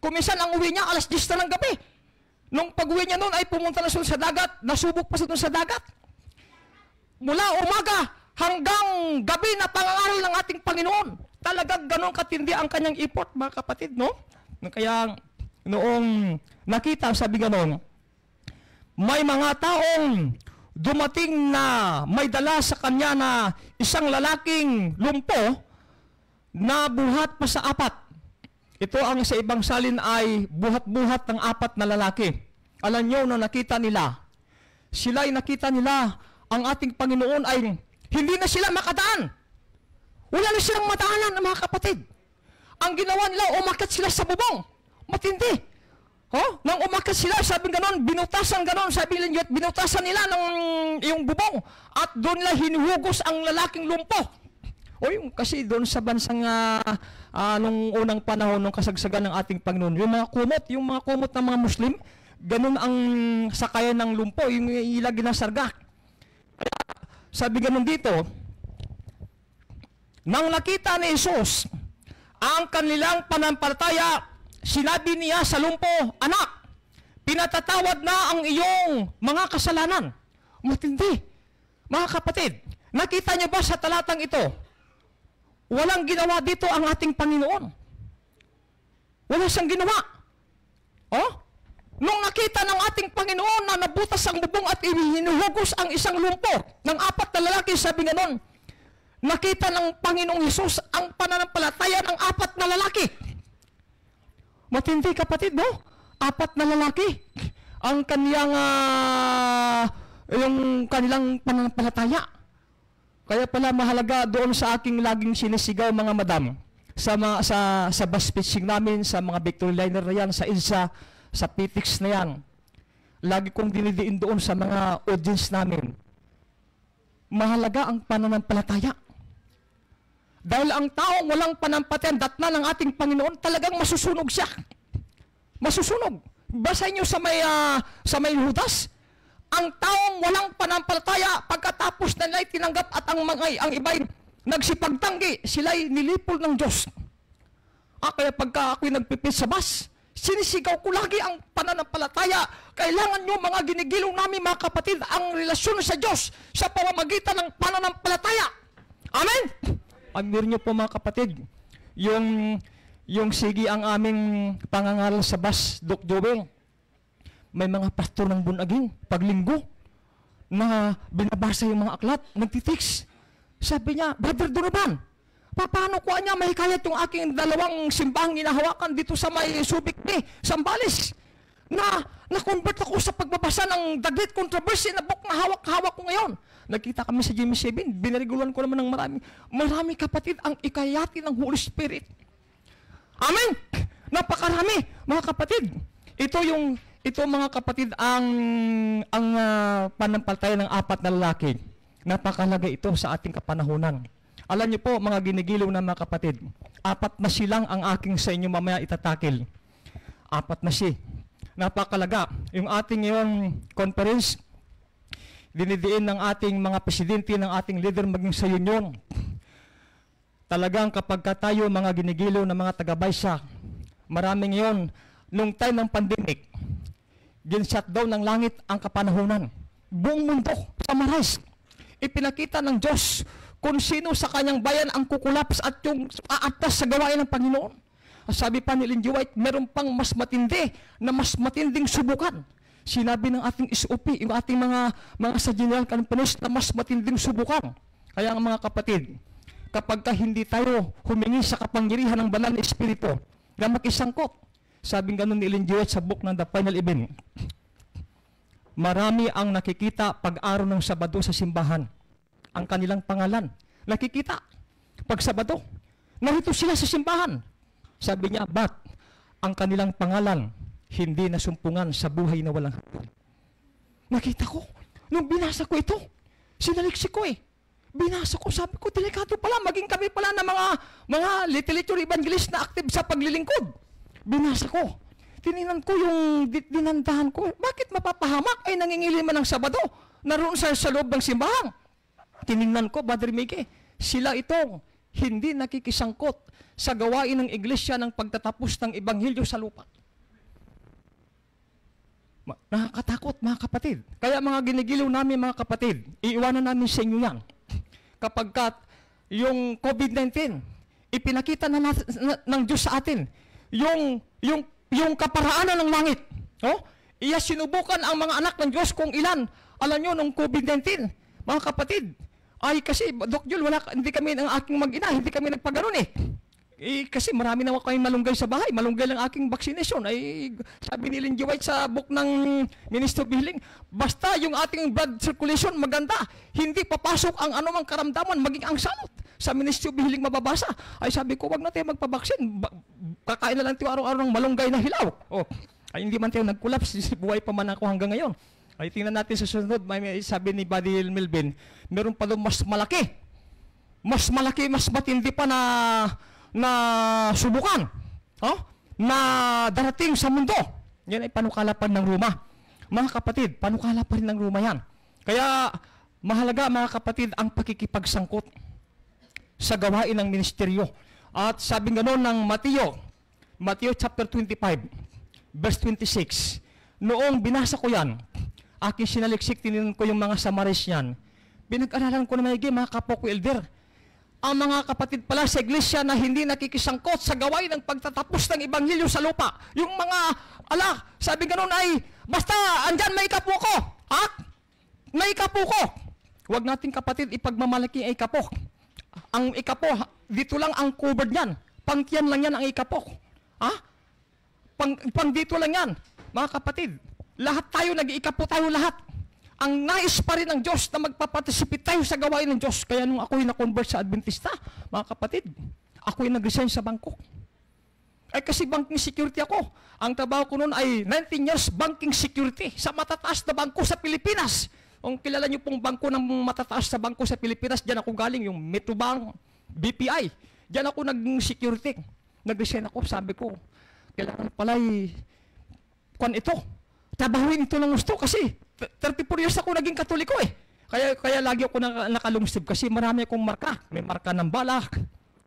Kuminsan ang uwi niya, alas 10 na ng gabi. Nung pag-uwi niya noon ay pumunta na sa dagat, nasubok pa siya doon sa dagat. Mula umaga hanggang gabi na pangangaral ng ating Panginoon. Talagang ganun katindi ang kanyang effort, mga kapatid, no? Kaya noong nakita, sabi ganon, may mga taong dumating na may dala sa kanya na isang lalaking lumpo na buhat pa sa 4. Ito ang sa ibang salin ay buhat-buhat ng 4 na lalaki. Alam nyo na nakita nila. Sila'y nakita nila ang ating Panginoon ay hindi na sila makadaan. Wala na silang madaanan, mga kapatid. Ang ginawa nila, umakyat sila sa bubong. Matindi. Nang umakyat sila, sabi ganon, binutasan ganon, sabi nila, binutasan nila ng yung bubong. At doon nila hinuhugos ang lalaking lumpo. Kasi doon sa bansang nung unang panahon, nung kasagsagan ng ating Panginoon, yung mga kumot ng mga Muslim, ganon ang sakayan ng lumpo, yung ilagay na sarga. Sabi ganon dito, nang nakita ni Jesus ang kanilang panampalataya, sinabi niya sa lumpo, anak, pinatatawad na ang iyong mga kasalanan. Matindi. Mga kapatid, nakita niyo ba sa talatang ito, walang ginawa dito ang ating Panginoon. Wala siyang ginawa. Nung nakita ng ating Panginoon na nabutas ang bubong at hinuhugos ang isang lumpo ng 4 na lalaki, sabi nga nun, nakita ng Panginoong Hesus ang pananampalataya ng 4 na lalaki. Matindi, kapatid, no? 4 na lalaki ang kaniyang yung kanilang pananampalataya. Kaya pala mahalaga doon sa aking laging sinisigaw, mga madam, sa bus pitching namin, sa mga victory liner na yan, sa EDSA, sa PTX na yan. Lagi kong dinidiin doon sa mga audience namin. Mahalaga ang pananampalataya. Dahil ang taong walang panampalataya, datna ng ating Panginoon, talagang masusunog siya. Masusunog. Basahin nyo sa may Judas, ang taong walang panampalataya, pagkatapos na nila'y tinanggap at ang iba'y nagsipagtanggi, sila'y nilipol ng Diyos. Kaya pagka ako'y nagpipit sa bus, sinisigaw ko lagi ang pananampalataya. Kailangan nyo, mga ginigilong namin, mga kapatid, ang relasyon sa Diyos sa pamamagitan ng pananampalataya. Amen? Admire nyo po, mga kapatid, yung sige ang aming pangangaral sa bus, Doc Joel. May mga pastor ng Bunaging, paglinggo, na binabasa yung mga aklat, nagtitext. Sabi niya, Brother Donovan, paano ko niya mahikayat yung aking 2 simbahang inahawakan dito sa may Subic Bay, Sambales, na na-convert ako sa pagbabasa ng The Great Controversy na book na hawak-hawak ko ngayon. Nagkita kami sa Jimmy 7, binarigulan ko naman ng marami kapatid ang ikayati ng Holy Spirit. Amen! Napakarami, mga kapatid. Ito mga kapatid ang panampalataya ng 4 na lalaki. Napakalaga ito sa ating kapanahunan. Alam niyo po, mga ginigilaw na mga kapatid, 4 na silang ang aking sa inyo mamaya itatakil. 4 na si. Napakalaga. Yung ating ngayon conference, dinidiin ng ating mga presidente, ng ating leader maging sa union. Talagang kapag tayo mga ginigilaw na mga taga-baysa, maraming ngayon, nung time ng pandemic, gin-shutdown ng langit ang kapanahunan. Buong mundo, summarize. Ipinakita ng Diyos kung sino sa kanyang bayan ang kukulaps at yung aatas sa gawain ng Panginoon. Sabi pa ni Ellen G. White, meron pang mas matindi na mas matinding subukan. Sinabi ng ating SOP, yung ating mga sa general companies na mas matinding subukan. Kaya ang mga kapatid, kapag hindi tayo humingi sa kapangyarihan ng banal na Espiritu na makisangkot, sabing ganun ni Ellen G. White sa book ng The Final Event, marami ang nakikita pag-araw ng Sabado sa simbahan. Ang kanilang pangalan. Nakikita. Pag Sabado, narito sila sa simbahan. Sabi niya, but ang kanilang pangalan hindi nasumpungan sa buhay na walang hanggan. Nakita ko. Nung binasa ko ito, sinaliksik ko Binasa ko, sabi ko, delikado pala. Maging kami pala na mga literature evangelist na active sa paglilingkod. Binasa ko. Tinignan ko yung dinandahan ko. Bakit mapapahamak ay nangingiliman ng Sabado? Naroon sa loob ng simbahan. Tinignan ko, Brother Mike, sila itong hindi nakikisangkot sa gawain ng iglesia ng pagtatapos ng ebanghelyo sa lupa. Nakakatakot, mga kapatid. Kaya mga ginigilaw namin, mga kapatid, iiwanan namin sa inyo yan. Kapag yung COVID-19, ipinakita ng Diyos sa atin, yung kaparaanan ng langit. Iya sinubukan ang mga anak ng Diyos kung ilan. Alam nyo, nung COVID-19, mga kapatid, ay kasi, Doc Joel, hindi kami ng aking mag-ina, hindi kami nagpaganon kasi marami na kami malunggay sa bahay, malunggay lang aking vaccination. Ay, sabi ni Ellen G. White sa book ng Ministry of Healing, basta yung ating blood circulation maganda, hindi papasok ang anumang karamdaman, maging ang salot. Sa Ministry of Healing mababasa. Ay sabi ko, wag na tayo magpabaksin. Kakain na lang tayo araw-araw ng malunggay na hilaw. Ay hindi man tayo nag-collapse, buhay pa man ako hanggang ngayon. Ay tingnan natin sa sunod, may sabi ni Buddy Melvin, meron pa doon mas malaki. Mas malaki, mas matindi pa na subukan. Na darating sa mundo. Yan ay panukala pa ng Roma. Mga kapatid, panukala pa rin ng Roma yan. Kaya mahalaga, mga kapatid, ang pakikipagsangkot sa gawain ng ministeryo. At sabi ganoon ng Mateo chapter 25, verse 26. Noong binasa ko yan, aking sinaliksik, tininan ko yung mga summaries niyan. Pinag-aralan ko na maigi, mga kapwa ko elder. ang mga kapatid pala sa iglesia na hindi nakikisangkot sa gawain ng pagtatapos ng Ebanghelyo sa lupa. Yung mga, sabi ganun ay, basta andyan may ikapo ko. Ha? May ikapo ko. Huwag natin kapatid ipagmamalaki ang ikapo. Ang ikapo, dito lang ang covered niyan. Pangtiyan lang yan ang ikapo. Ha? Pang dito lang yan. Mga kapatid, lahat tayo, nag-iikapo tayo lahat. Ang nais pa rin ng Diyos na magpaparticipate tayo sa gawain ng Diyos. Kaya nung ako'y na-convert sa Adventista, mga kapatid, ako'y nag-resign sa bangko. Ay kasi banking security ako. Ang trabaho ko noon ay 19 years banking security sa matataas na bangko sa Pilipinas. Kung kilala niyo pong bangko ng matataas na bangko sa Pilipinas, diyan ako galing, yung Metrobank, BPI. Diyan ako nag-security. Nag-resign ako, sabi ko, kailangan pala'y ito. Trabahuin ito ng gusto kasi 34 years ako naging Katoliko eh. Kaya lagi ako nakalungsib kasi marami akong marka. May marka ng balak,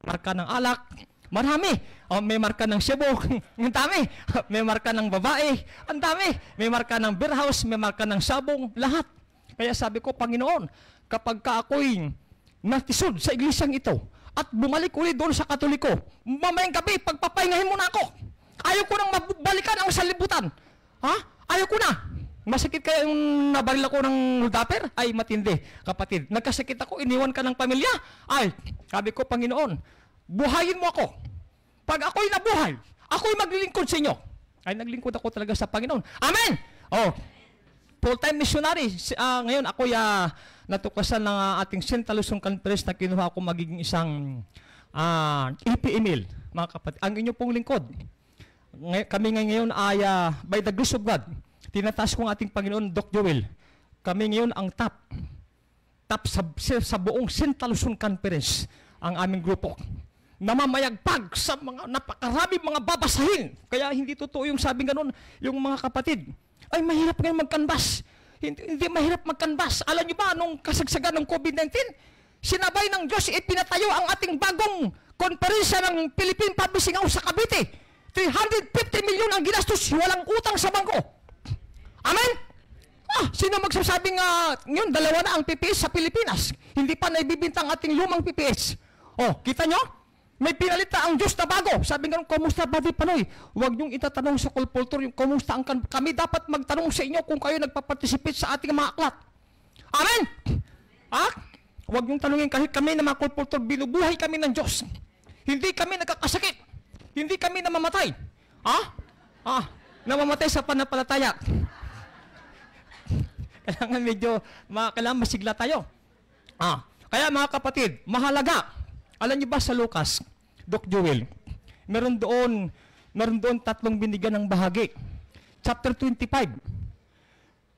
marka ng alak, marami. May marka ng sibok, ang dami. May marka ng babae, ang dami. May marka ng beer house, may marka ng sabong, lahat. Kaya sabi ko, Panginoon, kapag ako'y natisod sa iglesyang ito at bumalik ulit doon sa Katoliko, mamayang gabi, pagpapahingahin mo na ako. Ayaw ko nang mabalikan ang salibutan. Ha? Ayaw ko na. Masakit kaya yung nabaril ako ng dapper? Ay, matindi, kapatid. Nagkasakit ako, iniwan ka ng pamilya? Ay, sabi ko, Panginoon, buhayin mo ako. Pag ako'y nabuhay, ako'y maglilingkod sa inyo. Ay, naglingkod ako talaga sa Panginoon. Amen! Oh, full-time missionary. Ngayon, ako'y natuklasan ng ating Central Luzon Conference na kinuha ako magiging isang EP-email, mga kapatid. Ang inyo pong lingkod. Kami ngayon ay, by the grace of God, tinataas ko ang ating Panginoon, Doc Joel. Kami ngayon ang top sa buong Central Luzon Conference, ang aming grupo. Namamayagpag sa mga napakarami mga babasahin. Kaya hindi totoo yung sabi ganun, yung mga kapatid. Ay, mahirap ngayon mag-canvas. Hindi mahirap mag-canvas. Alam niyo ba, nung kasagsagan ng COVID-19, sinabay ng Diyos, ipinatayo ang ating bagong konferensya ng Philippine Publishing House sa Cavite. 350 milyon ang ginastos, walang utang sa bangko. Amen? Sino magsasabing ngayon, dalawa na ang PPS sa Pilipinas. Hindi pa naibibintang ating lumang PPS. Kita nyo? May pinalita ang Diyos na bago. Sabi nga, kumusta Buddy Panoy? Huwag niyong itatanong sa Colportor yung kumusta ang kami dapat magtanong sa inyo kung kayo nagpaparticipate sa ating mga aklat. Amen? Huwag niyong tanongin kahit kami na mga Colportor, binubuhay kami ng Diyos. Hindi kami nagkakasakit. Hindi kami namamatay. Namamatay sa panampalataya. Kailangan masigla tayo. Kaya mga kapatid, mahalaga. Alam niyo ba sa Lucas, Doc Joel, meron doon 3 binigyan ng bahagi. Chapter 25.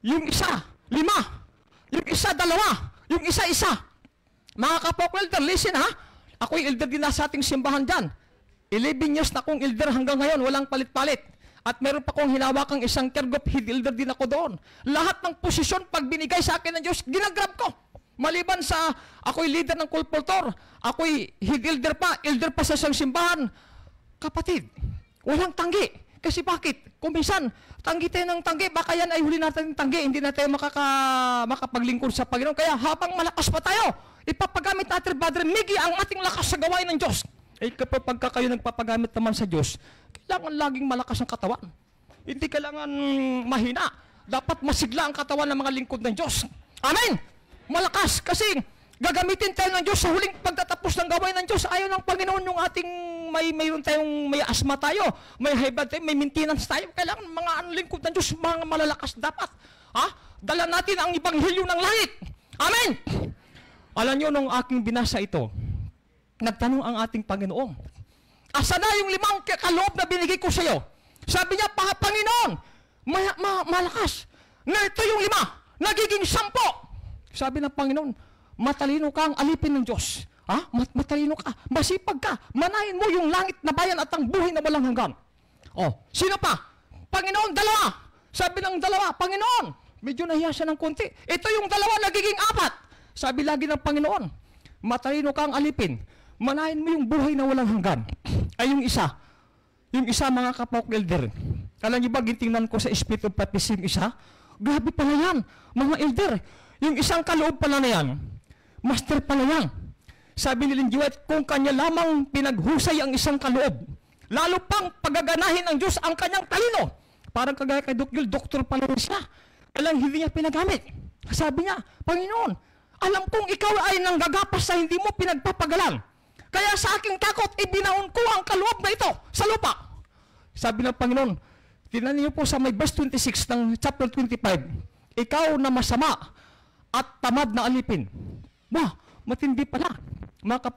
Yung isa, 5. Yung isa, 2. Yung isa, 1. Mga kapok-elder, listen ha. Ako'y elder din na sa ating simbahan dyan. 11 years na akong elder hanggang ngayon, walang palit-palit. At meron pa akong hinawakang isang kergop, head elder din ako doon. Lahat ng posisyon pag binigay sa akin ng Diyos, ginagrab ko. Maliban sa ako'y leader ng Colportor, ako'y head elder pa sa isang simbahan. Kapatid, walang tanggi. Kasi bakit? Kung minsan, tanggi tayo ng tanggi, baka yan ay huli natin ng tanggi, hindi na tayo makapaglingkod sa Panginoon. Kaya habang malakas pa tayo, ipapagamit natin, Brother Miggy, ang ating lakas sa gawain ng Diyos. Kapag kayo nagpapagamit naman sa Diyos, kailangan laging malakas ang katawan. Hindi kailangan mahina. Dapat masigla ang katawan ng mga lingkod ng Diyos. Amen! Malakas kasi gagamitin tayo ng Diyos sa huling pagtatapos ng gawain ng Diyos. Ayaw ng Panginoon yung ating may asma tayo, may high blood tayo, may maintenance tayo. Kailangan mga lingkod ng Diyos, mga malalakas dapat. Dala natin ang Ebanghelyo ng langit. Amen! Alam nyo, nung aking binasa ito, nagtanong ang ating Panginoon, asa na yung 5 kaloob na binigay ko sa iyo? Sabi niya, Panginoon, malakas. Na ito yung 5, nagiging 10. Sabi ng Panginoon, matalino ka ang alipin ng Diyos. Matalino ka, masipag ka, manahin mo yung langit na bayan at ang buhay na walang hanggan. Sino pa? Panginoon, 2. Sabi ng 2, Panginoon, medyo nahiya siya ng konti. Ito yung 2, nagiging 4. Sabi lagi ng Panginoon, matalino ka ang alipin, manahin mo yung buhay na walang hanggan. Ay yung isa mga kapok-elder. Alam niyo ba, gintingnan ko sa Spirit of Prophecy yung isa? Grabe pala yan, mga elder. Yung isang kaloob pala na yan, master pala yan. Sabi ni Ellen G. White, kung kanya lamang pinaghusay ang isang kaloob, lalo pang pagaganahin ng Diyos ang kanyang talino. Parang kagaya kay Dr. Gil, doktor pa lang siya. Alang hindi niya pinagamit. Sabi niya, Panginoon, alam kong ikaw ay nanggagapas sa hindi mo pinagpapagalan. Kaya sa aking takot, ibinaon ko ang kaloob na ito sa lupa. Sabi ng Panginoon, tingnan niyo po sa may verse 26 ng chapter 25, ikaw na masama at tamad na alipin. Wah, matindi pala. Mga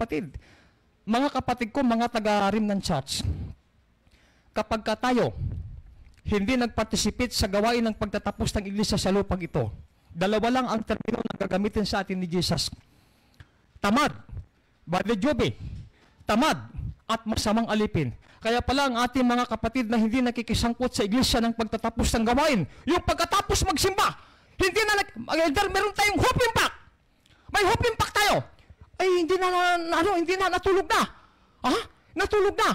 kapatid ko, mga taga-Remnant Church, kapag ka tayo hindi nag-participate sa gawain ng pagtatapos ng iglesia sa lupang ito, dalawa lang ang termino na gagamitin sa atin ni Jesus. Tamad, badedyobe, tamad, at masamang alipin. Kaya pala ang ating mga kapatid na hindi nakikisangkot sa iglesia ng pagtatapos ng gawain, yung pagkatapos magsimba, meron tayong hope impact. May hope impact tayo. Ay, hindi na natulog na. Natulog na.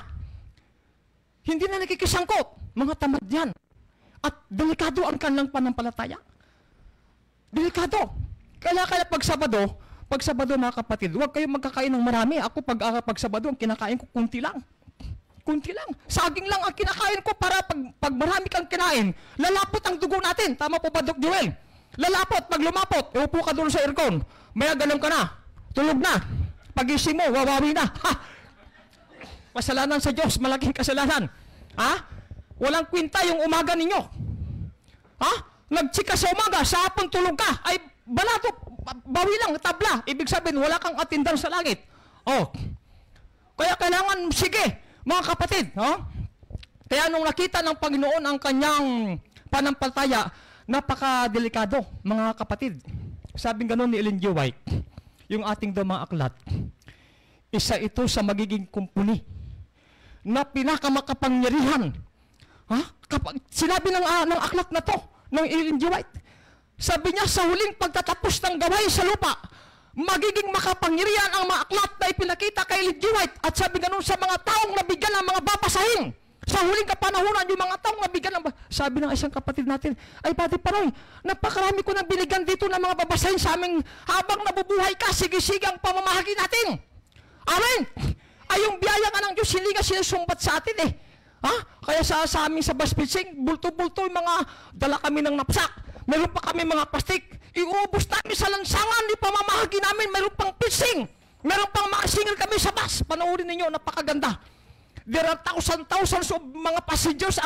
Hindi na nakikisangkot. Mga tamad yan. At delikado ang kanilang panampalataya. Delikado. Kaya pag Sabado mga kapatid, huwag kayong magkakain ng marami. Ako pag Sabado, ang kinakain ko, kunti lang. Kunti lang. Saging lang ang kinakain ko para pag marami kang kinain, lalapot ang dugo natin. Tama po ba, Dr. Joel? Lalapot. Pag lumapot, upo ka doon sa aircon. Maya ganun ka na. Tulog na. Pagising mo, wawawi na. Kasalanan sa Diyos, malaking kasalanan. Walang kwinta yung umaga ninyo. Nagtsika sa umaga, sa hapon tulog ka. Ay, balato, bawi lang, tabla. Ibig sabihin, wala kang atindang sa langit. Kaya kailangan, sige, mga kapatid. Kaya nung nakita ng Panginoon ang kanyang panampalataya, napaka-delikado, mga kapatid. Sabing ganun ni Ellen G. White, yung ating mga aklat, isa ito sa magiging kumpuni na pinakamakapangyarihan. Sinabi ng aklat na to, ng Ellen G. White, sabi niya, sa huling pagtatapos ng gawain sa lupa, magiging makapangyarihan ang mga aklat na ipinakita kay Ellen G. White. At sabi ganun sa mga taong nabigyan ng mga babasahin. Sa huling kapanahunan, yung mga taong nabigyan ng sabi ng isang kapatid natin, ay Pati Paroy, napakarami ko nang binigyan dito ng mga babasahin sa aming habang nabubuhay ka, sige-sige ang pamamahagi natin. Amen! Ay yung biyaya nga ng Diyos, hindi nga sinusumbat sa atin eh. Kaya sa amin sa bus pitching, bulto-bulto yung mga dala kami ng napsak. Meron pa kami mga plastic. Iubos namin sa lansangan, ipamamahagi namin, meron pang pitching. Meron pang mga single kami sa bus. Panoorin ninyo, napakaganda. There are thousands of mga passengers,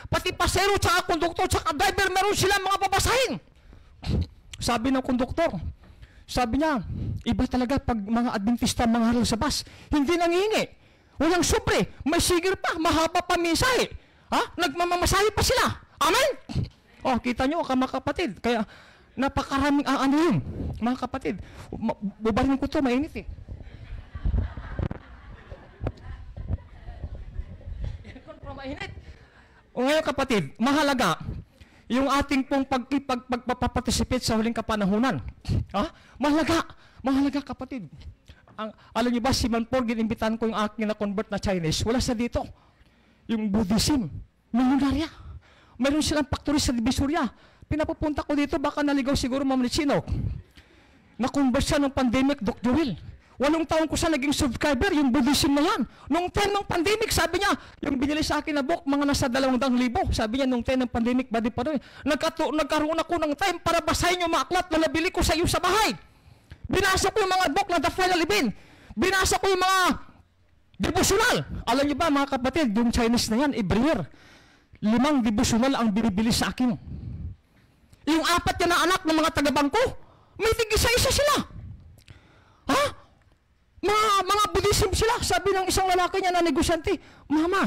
pati pasero, tsaka konduktor, tsaka driver, meron silang mga babasahin. Sabi ng konduktor, sabi niya, iba talaga pag mga Adventista mangaral sa bus, hindi nangihingi. Walang sobre, may sigir pa, mahaba pa mensahe. Nagmamamasahe pa sila. Amen? Kita nyo, mga kapatid. Kaya, napakaraming yun, mga kapatid. Bubarin ko to, mainit eh. Mainit. Ngayon kapatid, mahalaga yung ating pong pagpaparticipate sa huling kapanahunan. Mahalaga kapatid. Alam niyo ba, si Manpor, ginimbitan ko yung aking na-convert na Chinese, wala sa dito. Yung Buddhism, milyonarya. Meron silang factory sa Divisoria. Pinapupunta ko dito, baka naligaw siguro Mamritsino. Na-convert siya ng pandemic, Dr. Joel. 8 taon ko siya naging subscriber, yung Buddhism na yan. Nung time ng pandemic, sabi niya, yung binili sa akin na book, mga nasa 200,000. Sabi niya, nung time ng pandemic, Buddy Paroy, nagkaroon ako ng time para basahin yung mga aklat na nabili ko sa iyo sa bahay. Binasa ko yung mga book na The Final Event. Binasa ko yung mga devotional. Alam niyo ba, mga kapatid, yung Chinese na yan, every year, 5 devotional ang binibili sa akin. Yung 4 na anak ng mga tagabangko, may tig-isa-isa sila. Mga Buddhism sila. Sabi ng isang lalaki niya na negosyante, Mama,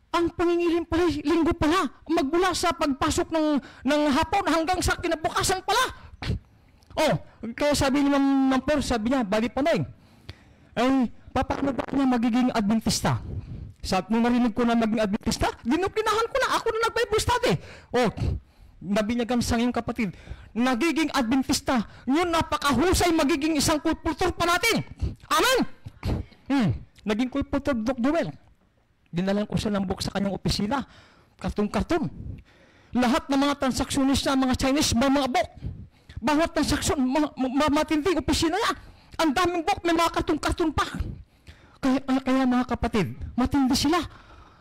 ang pangingilim pala, linggo pala, magmula sa pagpasok ng hapon hanggang sa kinabukasan pala. Kaya sabi ni Ma'am Por, sabi niya, Buddy Panoy, ay, paano ba niya magiging Adventista? Nung narinig ko na maging Adventista, dinukinahan ko na, ako na nag-Bible study. Nabinyagan sa iyong kapatid, nagiging Adventista, yun napakahusay magiging isang kulpultor pa natin. Amen? Naging kulpultor, Dr. Joel. Dinalan ko siya ng book sa kanyang opisina, karton-karton. Lahat ng mga transaksyonista, mga Chinese, mga book. Bawat transaksyon, matinding opisina niya. Ang daming book, may mga karton-karton pa. Kaya mga kapatid, matindi sila.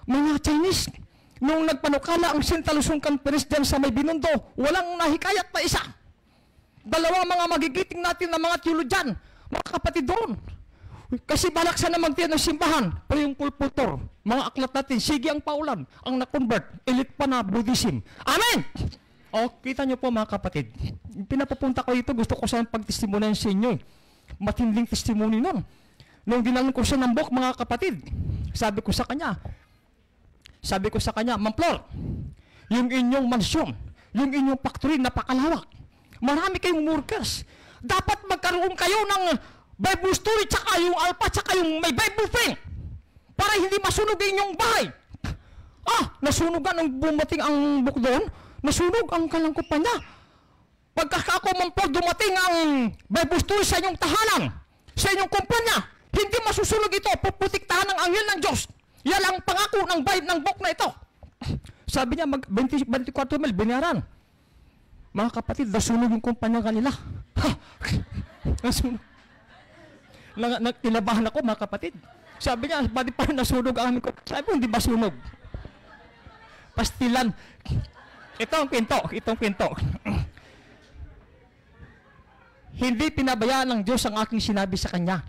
Mga Chinese, nung nagpanukala ang St. Luzon Conference dyan sa may Binondo, walang nahikayat pa isa. Dalawa mga magigiting natin na mga theologian, mga kapatid doon. Kasi balak sana magtiyan ng simbahan, pero yung pulputor, mga aklat natin, sige ang paulan, ang na-convert, elite pa na Buddhism. Amen! O, kita nyo po mga kapatid, pinapapunta ko dito, gusto ko sana pagtestimonan sa inyo. Matinding testimony nun. Nung dinalan ko siya ng book, mga kapatid, sabi ko sa kanya, Ma'am Flor, yung inyong mansyon, yung inyong factory, napakalawak. Marami kayong workers. Dapat magkaroon kayo ng Bible story, tsaka yung alpha, tsaka yung may Bible thing. Para hindi masunog inyong bahay. Nasunogan nung bumating ang book doon, nasunog ang kalangkupan niya. Pagkakako, Ma'am Flor, dumating ang Bible story sa inyong tahanan, sa inyong kumpanya, hindi masusunog ito, puputiktahan ng anghel ng Diyos. Yan ang pangako ng Bible ng book na ito. Sabi niya, 24 mil, binayaran. Mga kapatid, nasunog yung kumpanya kanila. Nasunog. Tinabahan ako, mga kapatid. Sabi niya, pati pa rin nasunog ang aming kumpanya. Sabi ko, hindi ba sunog? Pastilan. Ito ang pinto. Hindi pinabayaan ng Diyos ang aking sinabi sa kanya.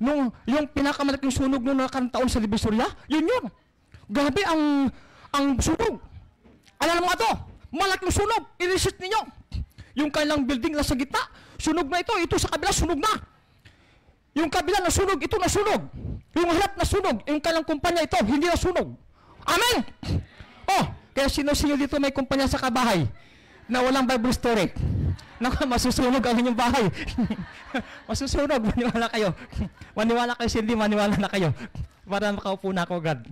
Yung pinakamalaking sunog nung nakarang taon sa Divisoria, yun. Grabe ang sunog. Alam mo nga to, malaking sunog, i-reset ninyo. Yung kailang building na sa gitna, sunog na ito sa kabila, sunog na. Yung kabila na sunog, ito na sunog. Yung harap na sunog, yung kailang kumpanya ito, hindi na sunog. Amen! Kaya sino-sino dito may kumpanya sa kabahay na walang Bible story. Masusunog ang inyong bahay. Masusunog, maniwala kayo. Maniwala kayo, hindi maniwala na kayo. Para makaupo na ako agad.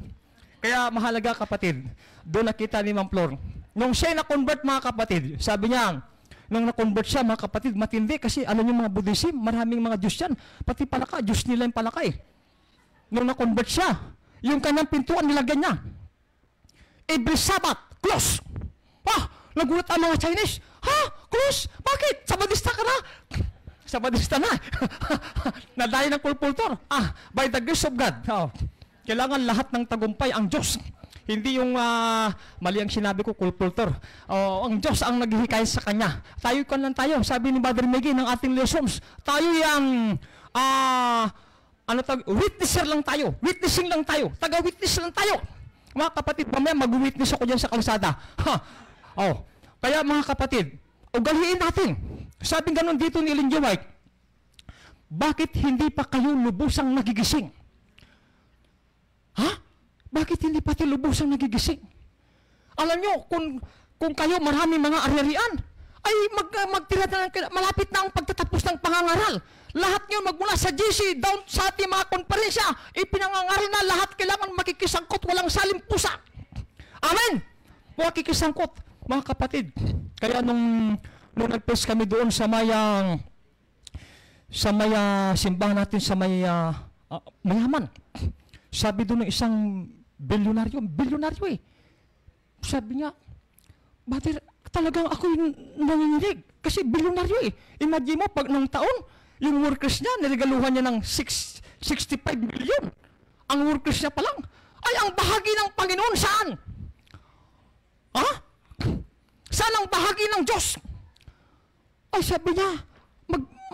Kaya mahalaga kapatid, doon nakita ni Ma'am Flor. Nung siya na-convert mga kapatid, sabi niya, nung na-convert siya mga kapatid, matindi kasi alam niyo mga Buddhism, maraming mga Diyos yan. Pati palaka, Diyos nila yung palaka eh. Nung na-convert siya, yung kanyang pintuan nilagyan niya. Every Sabbath, close. Nagulat ang mga Chinese. Close? Bakit? Sabadista ka na? Sabadista na. Nadayo ng pulpultor. By the grace of God. Kailangan lahat ng tagumpay ang Diyos. Hindi yung mali ang sinabi ko, pulpultor. Ang Diyos ang naghihikayat sa kanya. Tayo sabi ni Brother Miggy ng ating lessons. Tayo yung witnesser lang tayo. Witnessing lang tayo. Taga-witness lang tayo. Mga kapatid, mamaya mag-witness ako dyan sa kalsada. Kaya mga kapatid, ugaliin natin. Sabi ganun dito ni Ellen G. White, bakit hindi pa kayo lubusang nagigising? Bakit hindi pa tayo lubusang nagigising? Alam nyo, kung kayo marami mga ari-arian, ay magtira na malapit na ang pagtatapos ng pangangaral. Lahat nyo magmula sa GC, down sa ating mga konferensya, ipinangangaral na lahat kailangan makikisangkot, walang salimpusa. Amen! Makikisangkot, mga kapatid. Kaya nung nag-press kami doon sa simbahan natin sa mayaman, sabi doon ng isang bilyonaryo eh. Sabi niya, Brother, talagang ako yung nanginginig. Kasi bilyonaryo eh. Imagine mo, pag nung taon, yung workers niya, niregaluhan niya ng 65 million. Ang workers niya pa lang. Ay, ang bahagi ng Panginoon saan? Saan ang bahagi ng Diyos? Ay, sabi niya,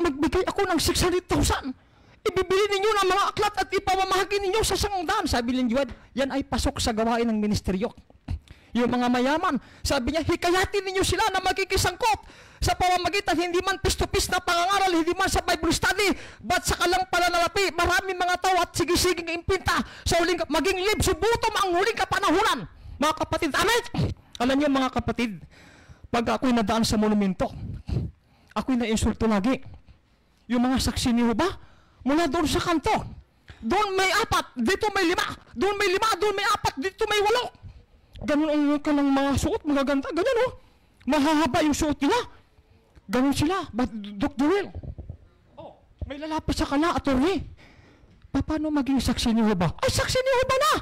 magbigay ako ng 600,000. Ibibili ninyo ng mga aklat at ipamamahagi ninyo sa sangdaan. Sabi ni Juad, yan ay pasok sa gawain ng ministeryo. Yung mga mayaman, sabi niya, hikayatin ninyo sila na magkikisangkot sa pamamagitan, hindi man pisto-pis na pangangaral, hindi man sa Bible study, but sa kalang pananalapi, maraming mga tao at sige-siging impinta sa huling, maging lib, subutom ang huling kapanahunan. Mga kapatid, amen? Alam niyo mga kapatid, pag ako'y nadaan sa monumento, ako'y na-insulto lagi. Yung mga saksi ni Jehovah, mula doon sa kanto, doon may 4, dito may 5, doon may 5, doon may 4, dito may 8. Ganun ang kanang mga suot, magaganda, ganun oh. Mahahaba yung suot nila. Ganun sila, Dr. Will. May lalapit sa kana, attorney. Paano maging saksi ni Jehovah? Ay, saksi ni Jehovah na!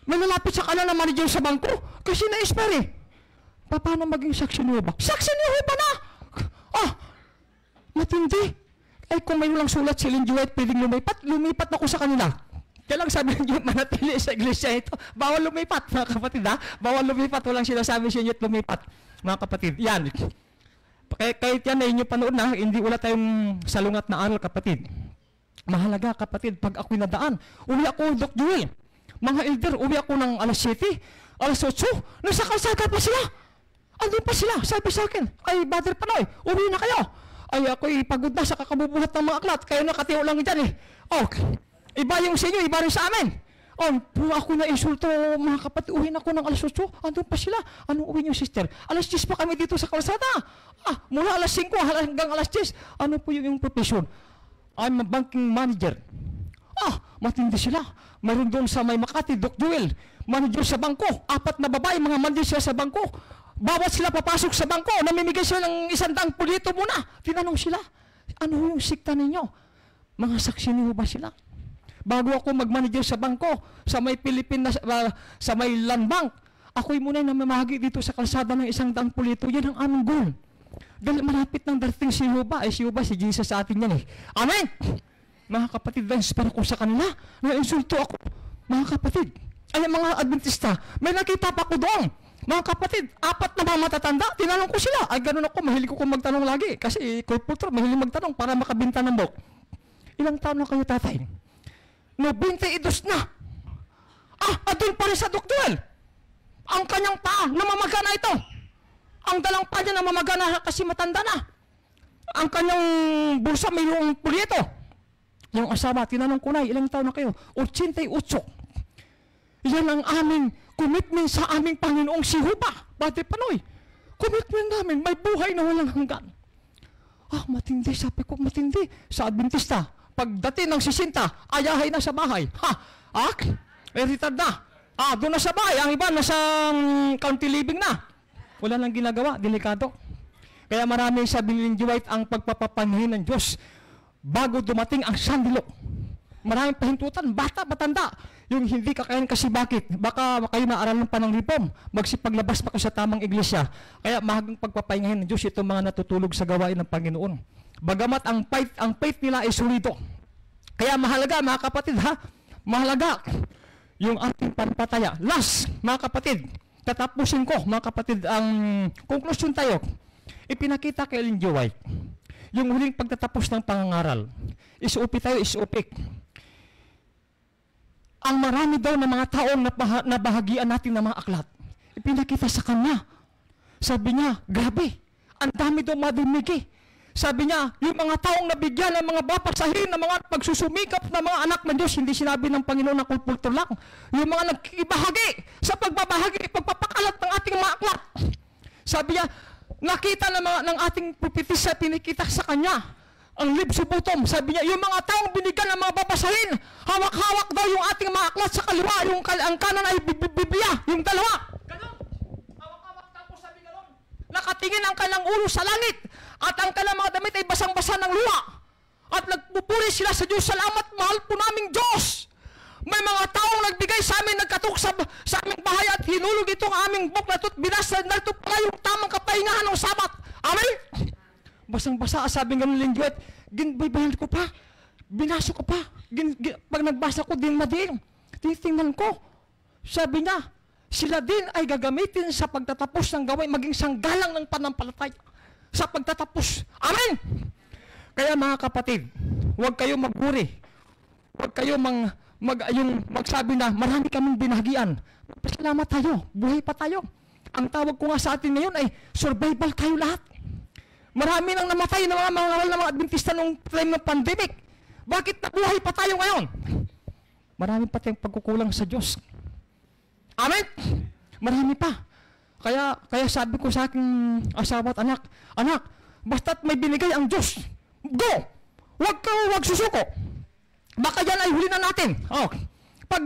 May lalapit sa kana na manager sa bangko, kasi na-expire eh. Paano maging saksi ni Jehovah? Saksi ni Jehovah na! matindi. Ay, kung may walang sulat si Ellen G. White, pwedeng lumipat ako sa kanila. Kaya lang sabi niyo, manatili sa iglesia ito. Bawal lumipat, mga kapatid, ha? Bawal lumipat, walang sinasabi sa inyo at lumipat, mga kapatid. Yan. Kahit yan na inyo panood na, hindi wala tayong salungat na aral, kapatid. Mahalaga, kapatid, pag ako'y nadaan, uwi ako, Doc Joel. Mga elder, uwi ako ng alas 7, alas 8, nasa kalsada pa sila. Andun pa sila, sabi sa akin, ay, Brother Panoy, uwi na kayo. Ay, ako'y pagod na sa kakabubuhat ng mga aklat, kayo nakatiyo lang dyan eh. Oh, iba yung sa inyo, iba rin sa amin. Oh, puro ako na insulto, mga kapatid, uwi na ako ng alas 8, andun pa sila. Anong uwi niyo, sister? Alas 10 pa kami dito sa kalsada. Mula alas 5 hanggang alas 10. Ano po yung profession? I'm a banking manager. Matindi sila. Mayroon doon sa may Makati, Doc Joel, manager sa bangko. 4 na babae, mga manager sa bangko. Bawat sila papasok sa bangko, namimigay sila ng 100 pulito muna. Tinanong sila, ano yung sikta ninyo? Mga saksi niyo ba sila? Bago ako mag-manager sa bangko, sa may Pilipinas, sa may Land Bank, ako'y muna namamahagi dito sa kalsada ng 100 pulito. Yan ang aming goal. Dahil malapit ng darating si Jehovah. Si Jehovah, si Jesus sa atin yan eh. Amen! Mga kapatid, na-inspire ko sa kanila. Na-insulto ako. Mga kapatid, ay mga Adventista, may nakita pa ko doon. Mga kapatid, 4 na mga matatanda, tinanong ko sila. Ay, ganun ako, mahilig ko magtanong lagi. Kasi corporate, mahilig magtanong para makabinta ng book. Ilang taon na kayo, tatay? 92 na. Adun pa rin sa doktor. Ang kanyang paa, namamagana ito. Ang dalang paa niya namamagana kasi matanda na. Ang kanyang bulsa mayroong pulyeto. Yung asawa, tinanong ko na, ilang taon na kayo? 88. Yan ang aming commitment sa aming Panginoong si Jehovah. Brother Panoy, commitment namin, may buhay na walang hanggan. Matindi, sabi ko, matindi. Sa Adventista, pagdating ng 60, ayahay na sa bahay. Retard na. Doon na sa bahay. Ang iba, nasa county living na. Wala nang ginagawa, delikado. Kaya maraming sabi ni Ellen White ang pagpapapanhin ng Diyos bago dumating ang sandilo. Maraming pahintutan, bata, matanda. Yung hindi kakayanin kasi bakit? Baka kayo maaralan pa ng reform. Magsipaglabas pa kayo sa tamang iglesia. Kaya mahagang pagpapahingahin ng Diyos itong mga natutulog sa gawain ng Panginoon. Bagamat ang faith nila ay solido. Kaya mahalaga, mga kapatid, mahalaga yung ating panpataya. Last, mga kapatid, tatapusin ko, mga kapatid, ang conclusion tayo. Ipinakita kay Ellen G. White yung huling pagtatapos ng pangangaral. Isuupi tayo, isuupik. Ang marami daw ng mga taong nabahagian natin ng mga aklat. Ipinakita sa kanya. Sabi niya, grabe, ang dami daw madumigi. Sabi niya, yung mga taong nabigyan ng mga bapasahin, ng mga pagsusumikap ng mga anak ng Diyos, hindi sinabi ng Panginoon na kulpulto lang. Yung mga nagkibahagi sa pagbabahagi, pagpapakalat ng ating mga aklat. Sabi niya, nakita ng ating propetisa, pinikita sa kanya. Ang lips of bottom, sabi niya, yung mga taong binigyan ng mga babasahin, hawak-hawak daw yung ating mga aklat sa kaliwa, ang kanan ay Biblia, yung dalawa. Ganon. Hawak-hawak tapos sabi ganon. Nakatingin ang kanilang ulo sa langit, at ang kanilang mga damit ay basang-basa ng luha. At nagpupuri sila sa Diyos, salamat, mahal po naming Diyos. May mga taong nagbigay sa amin, nagkatok sa aming bahay at hinulog itong aming book na ito't binasa na ito pala yung tamang kapahingahan ng Sabat. Amen? Basang-basa, sabi nga ng Ellen G. White, ginbaybayan ko pa, binasa ko pa, pag nagbasa ko din mading, titingnan ko. Sabi niya, sila din ay gagamitin sa pagtatapos ng gawain, maging sanggalang ng panampalataya sa pagtatapos. Amen! Kaya mga kapatid, huwag kayo magburi, huwag kayo magsabi na marami kaming binahagian. Pasalamat tayo, buhay pa tayo. Ang tawag ko nga sa atin ngayon ay survival tayo lahat. Marami nang namatay ng mga Adventista nung time ng pandemic. Bakit nabuhay pa tayo ngayon? Marami pa tayong pagkukulang sa Diyos. Amen? Marami pa. Kaya sabi ko sa aking asawa at anak, basta't may binigay ang Diyos, go! Huwag susuko. Baka yan ay huli na natin. Pag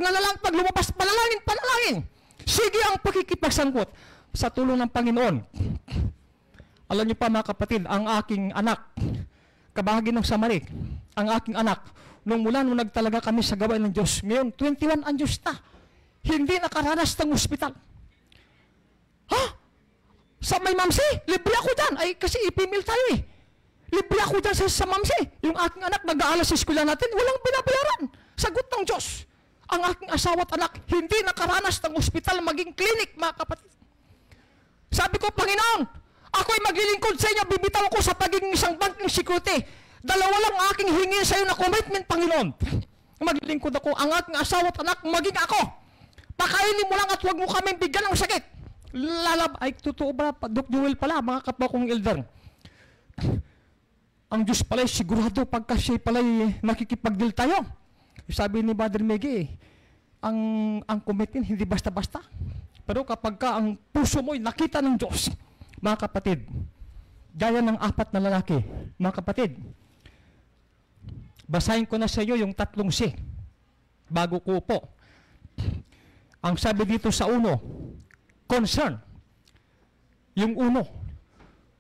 lumabas, panalangin. Sige ang pakikipagsangkot sa tulong ng Panginoon. Alam niyo pa mga kapatid, ang aking anak, kabahagi ng Samarik, ang aking anak, nung nagtalaga kami sa gawain ng Diyos, ngayon 21 anyos na, hindi nakaranas ng ospital. Sa may mamsi, libre ako dyan. Ay, kasi ipimil tayo eh. Libre ako dyan sa mamsi. Yung aking anak nag-aaral sa eskwela natin, walang binabayaran. Sagot ng Diyos. Ang aking asawa at anak, hindi nakaranas ng ospital maging clinic, mga kapatid. Sabi ko, Panginoon, ako'y maglilingkod sa inyo, bibitaw ko sa pagiging isang banking security. Dalawa lang aking hingin sa iyo na commitment, Panginoon. Maglilingkod ako, ang aking asawa at anak, maging ako. Pakainin mo lang at huwag mo kami bigyan ng sakit. Ay, totoo ba, Doc Joel pala, mga kapwa kong elder. Ang Diyos pala sigurado pagka siya pala nakikipag-deal tayo. Sabi ni Brother Megi, ang commitment hindi basta-basta. Pero kapag ka ang puso mo'y nakita ng Diyos, mga kapatid, gaya ng 4 na lalaki, mga kapatid, basahin ko na sa iyo yung 3 C, bago ko po. Ang sabi dito sa 1, concern. Yung 1,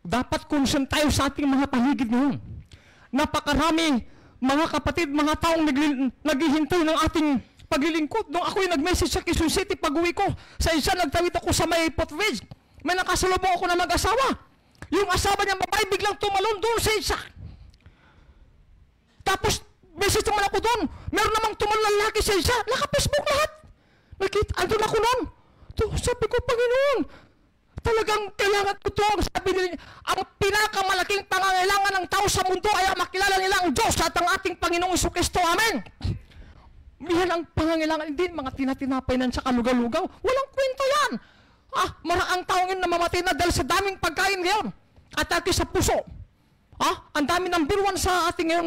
dapat concern tayo sa ating mga paligid ngayon. Napakarami, mga kapatid, mga taong naghihintay ng ating paglilingkod. Nung ako'y nag-message sa Quezon City, pag-uwi ko, sa isa nagtawid ako sa may Potridge. May nakasalubong ako na mag-asawa. Yung asawa niya babae biglang tumalon doon sa isa. Tapos, message naman ako doon. Meron namang tumalon na lalaki sa isa. Naka-Facebook lahat. Nakita, andun ako noon. Sabi ko, Panginoon, talagang kailangan ko ito. Sabi nila, ang pinakamalaking pangangailangan ng tao sa mundo ay makilala nila ang Diyos at ang ating Panginoong Jesucristo. Amen. Yan ang pangangailangan. Hindi, mga tinatinapay na sa kalugaw-lugaw. Walang kwento yan. Maraang taong yun na mamatay na dahil sa daming pagkain ngayon. Atake sa puso. Ang dami number 1 sa ating ngayon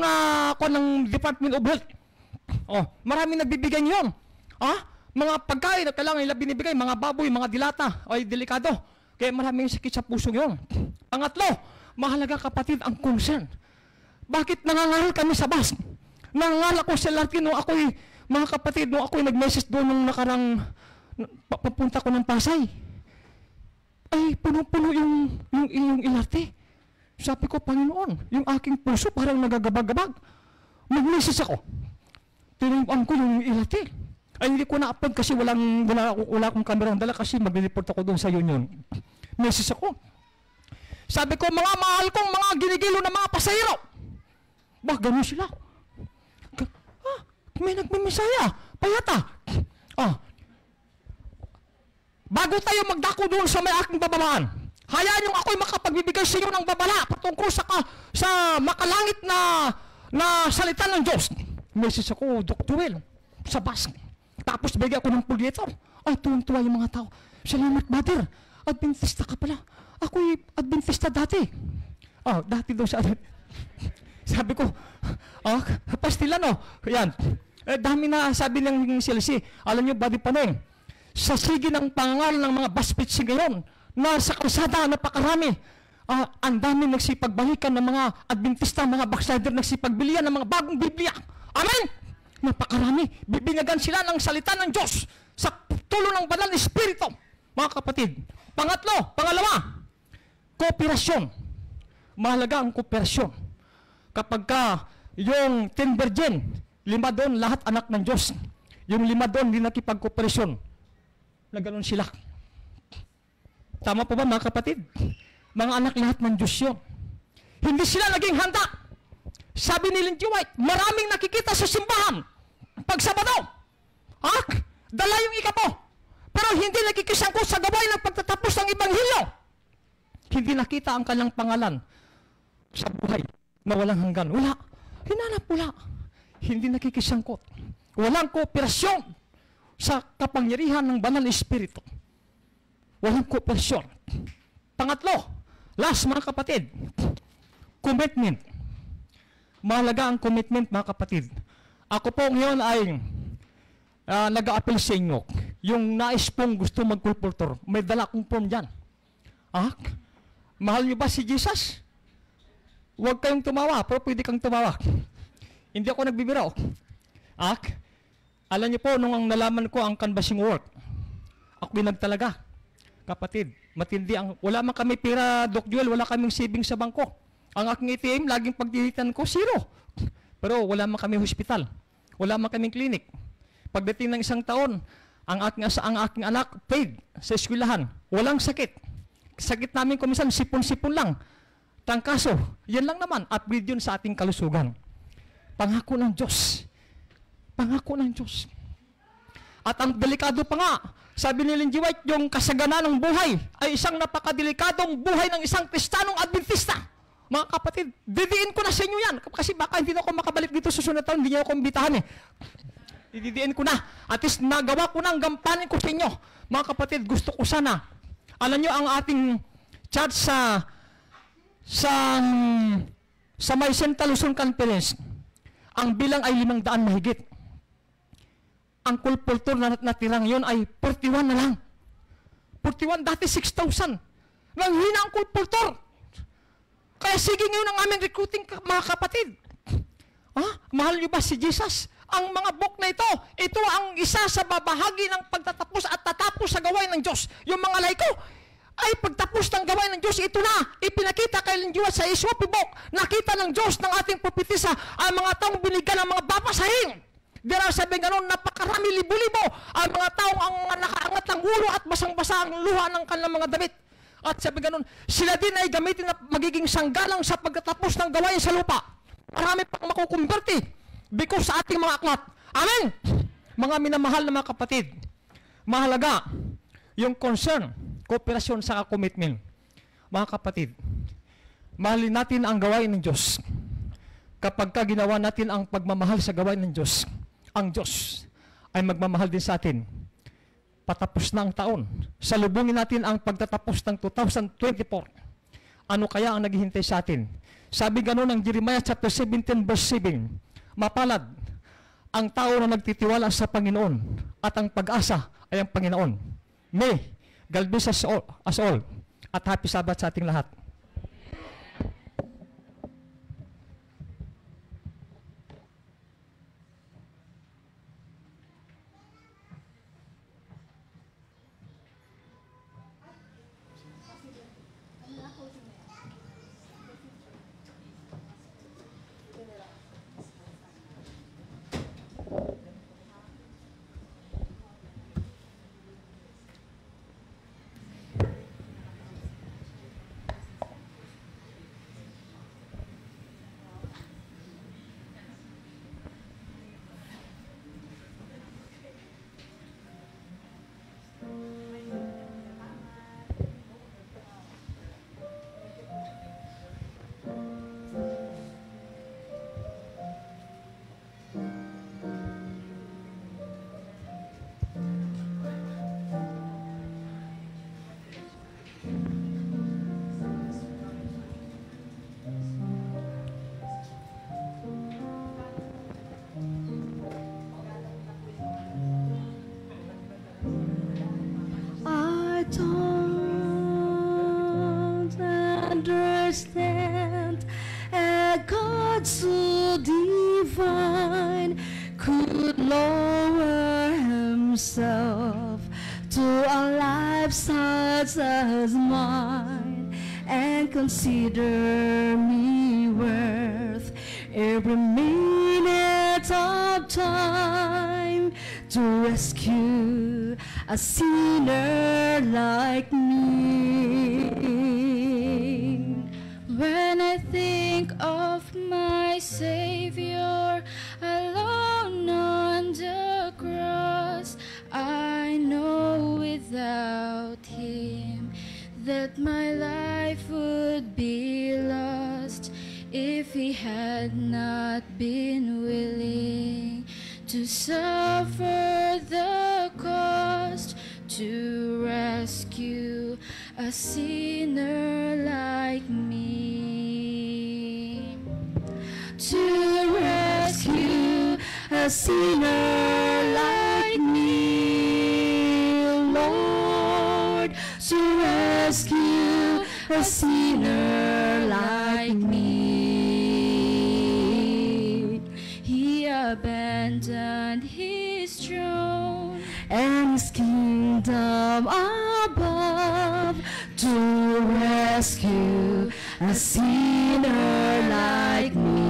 ng Department of Health. Marami nagbibigay ngayon. Mga pagkain na kailangan nila binibigay, mga baboy, mga dilata, ay delikado. Kaya maraming sakit sa puso ngayon. Pangatlo, mahalaga kapatid ang concern. Bakit nangangaral kami sa bus? Nangangaral ako sa Larkin nung ako'y, mga kapatid, nung ako'y nag-message doon nung nakarang papunta ko ng Pasay. Ay, puno-puno yung LRT. Sabi ko, Panginoon, yung aking puso parang nagagabag-gabag. Mag-message ako. Tinumpang ko yung LRT. Ay, hindi ko na-upload kasi wala akong kamerang dala kasi mag-report ako doon sa union. Message ako. Sabi ko, mga mahal kong mga ginigilo na mga pasahero. Ganun sila. May nagmimisaya. Payata. Bago tayo magdako doon sa may aking bababaan, hayaan yung ako'y makapagbibigay sa inyo ng babala patungkol sa makalangit na salita ng Diyos. Message ako, Dr. Joel, sa bus. Tapos bigay ako ng pulyetor. Ay, tuwang-tuwa yung mga tao. Salamat, Brother. Adventista ka pala. Ako'y Adventista dati. Dati daw sa sabi ko, pastilano. Yan. Dami na sabi ng CLC. Alam nyo, Buddy Paneng, sa sige ng pangangal ng mga bus pitching ngayon, na sa kalsada, napakarami. Ang dami nagsipagbalikan ng mga Adventista, mga backslider, nagsipagbilian ng mga bagong Biblia. Amen! Napakarami. Bibinyagan sila ng salita ng Diyos sa tulong ng banal na Espiritu. Mga kapatid. Pangalawa, kooperasyon. Mahalaga ang kooperasyon. Kapag yung 10 virgin, 5 doon, lahat anak ng Diyos. Yung 5 doon, hindi nakipag-kooperasyon. Na ganun sila. Tama po ba, mga kapatid? Mga anak lahat ng Diyos yun. Hindi sila naging handa. Sabi ni Lindy White, maraming nakikita sa simbahan. Pag Sabado, dala yung ikapo. Pero hindi nakikisangkot sa gawain ng pagtatapos ng Ebanghelyo. Hindi nakita ang kanilang pangalan sa buhay na walang hanggan. Wala. Hinanap wala. Hindi nakikisangkot. Walang kooperasyon sa kapangyarihan ng banal na Espiritu. Walang kooperasyon. Pangatlo, last mga kapatid, commitment. Mahalaga ang commitment, mga kapatid. Ako po ngayon ay nag-a-appeal sa inyo. Yung nais pong gusto mag-culpultor, may dala akong form dyan. Mahal niyo ba si Jesus? Huwag kayong tumawa, pero pwede kang tumawa. Hindi ako nagbibiro. Alam niyo po, nung nalaman ko ang canvassing work, ako'y nagtalaga. Kapatid, matindi ang, wala man kami pera, Doc Joel, wala kaming savings sa bangko. Ang aking ATM, laging pagdiditan ko, 0. Pero wala man kami hospital. Wala man kaming clinic. Pagdating ng 1 taon, ang aking anak paid sa eskwelahan. Walang sakit. Sakit namin kung minsan, sipon-sipon lang. Trangkaso, yan lang naman, upgrade yun sa ating kalusugan. Pangako ng Diyos. Pangako ng Diyos. At ang delikado pa nga, sabi ni Ellen G. White, yung kasagana ng buhay ay isang napakadelikadong buhay ng isang Kristiyanong Adventista. Mga kapatid, didiin ko na sa inyo yan. Kasi baka hindi na ako makabalik dito sa sunod taon, hindi niyo ako imbitahan eh. Didiin ko na. At least nagawa ko na ang gampanin ko sa inyo. Mga kapatid, gusto ko sana. Alam nyo, ang ating church sa May Central Luzon Conference, ang bilang ay 500 mahigit. Ang kulpultur na natirang yun ay 41 na lang. 41, dati 6,000. Nanghina ang kulpultur. Kaya sige ngayon ang aming recruiting, mga kapatid. Mahal nyo ba si Jesus? Ang mga book na ito ang isa sa babahagi ng pagtatapos at tatapos sa gawain ng Diyos. Yung mga laiko, ay pagtapos ng gawain ng Diyos, ito na, ipinakita kay Linjuat sa Iswapi book. Nakita ng Diyos ng ating propetisa ang mga taong binigyan ng mga babasahin. Dira sabi gano'n, napakarami libo-libo ang mga taong ang nakaangat ng ulo at basang-basa ang luha ng kanilang mga damit. At sabi gano'n, sila din ay gamitin na magiging sanggalang sa pagtatapos ng gawain sa lupa. Marami pang makukumberti because sa ating mga aklat. Amen! Mga minamahal na mga kapatid, mahalaga yung concern, kooperasyon sa commitment. Mga kapatid, mahalin natin ang gawain ng Diyos. Kapag ginawa natin ang pagmamahal sa gawain ng Diyos, ang Diyos ay magmamahal din sa atin. Patapos na ang taon. Salubungin natin ang pagtatapos ng 2024. Ano kaya ang naghihintay sa atin? Sabi gano'n ng Jeremiah chapter 17 verse 7, mapalad ang tao na nagtitiwala sa Panginoon at ang pag-asa ay ang Panginoon. May God bless us all at happy Sabbath sa ating lahat. I don't understand a God so divine could lower himself to a life such as mine and consider me worth every minute of time to rescue a sinner like me. When I think of my Savior alone on the cross, I know without Him that my life would be lost if He had not been willing to suffer the cost to rescue a sinner like me. To rescue a sinner like me, Lord. To rescue a sinner like me. He abandoned His throne and His kingdom above to rescue a sinner like me.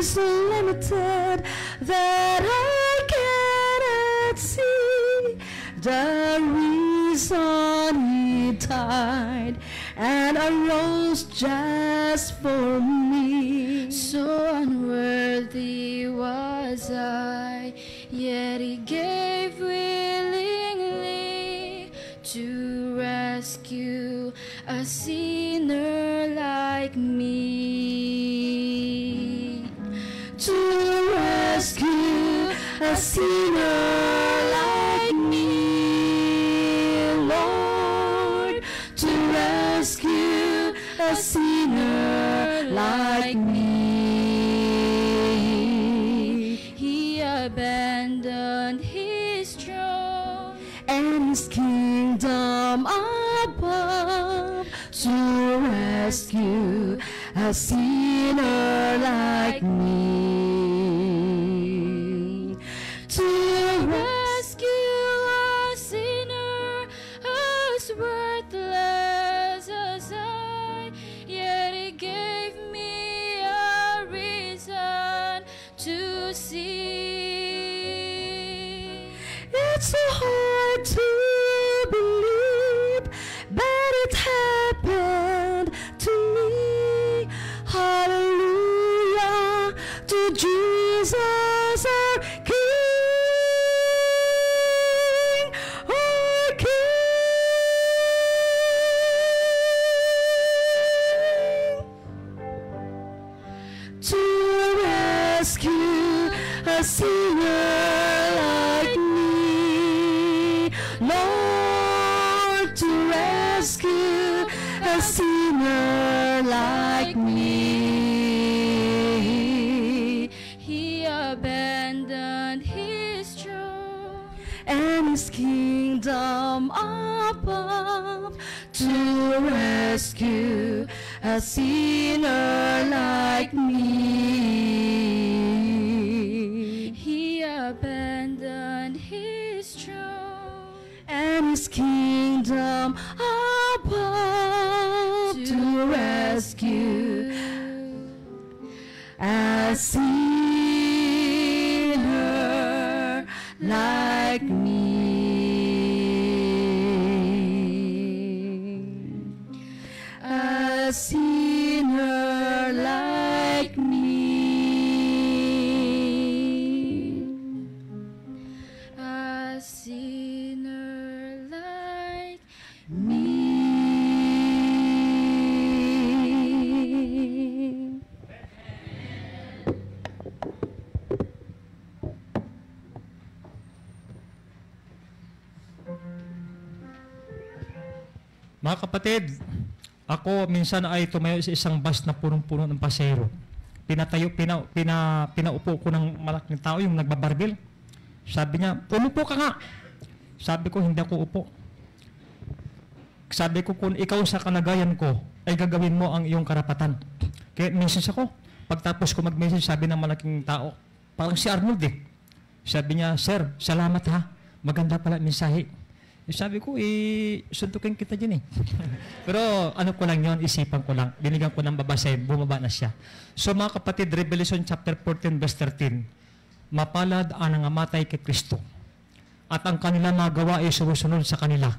so limited that I cannot see the reason he died and arose just for me. So unworthy was I, yet he gave willingly to rescue a sinner like me. To rescue a sinner like me, Lord. To rescue a sinner like me. He abandoned his throne And his kingdom above to rescue a sinner like me. To rescue a sinner as worthless as I, yet he gave me a reason to see. It's so hard to believe, but it happened to me. Hallelujah to Jesus our King, our King. To rescue a sinner like me, Lord, to rescue a sinner like me. He abandoned his throne And his kingdom above to rescue a sinner like me. He abandoned his throne And his kingdom above to rescue a sinner like me. A sinner like me. a sinner like Me. Mga kapatid, ako minsan ay tumayo sa isang bus na punong-puno ng pasero. Pinaupo ko ng malaking tao, yung nagbabarbil. Sabi niya, umupo ka nga. Sabi ko, hindi ako upo. Sabi ko, kung ikaw sa kalagayan ko, ay gagawin mo ang iyong karapatan. Kaya message ako. Pagtapos ko mag-message, sabi ng malaking tao, parang si Arnold eh. Sabi niya, sir, salamat ha. Maganda pala mensahe. Sabi ko, suntukin kita dyan eh. Pero ano ko lang yun, isipan ko lang. Binigyan ko ng babasahin, bumaba na siya. So mga kapatid, Revelation chapter 14 verse 13, mapalad ang nangamatay kay Kristo. At ang kanila magawa ay sumusunod sa kanila.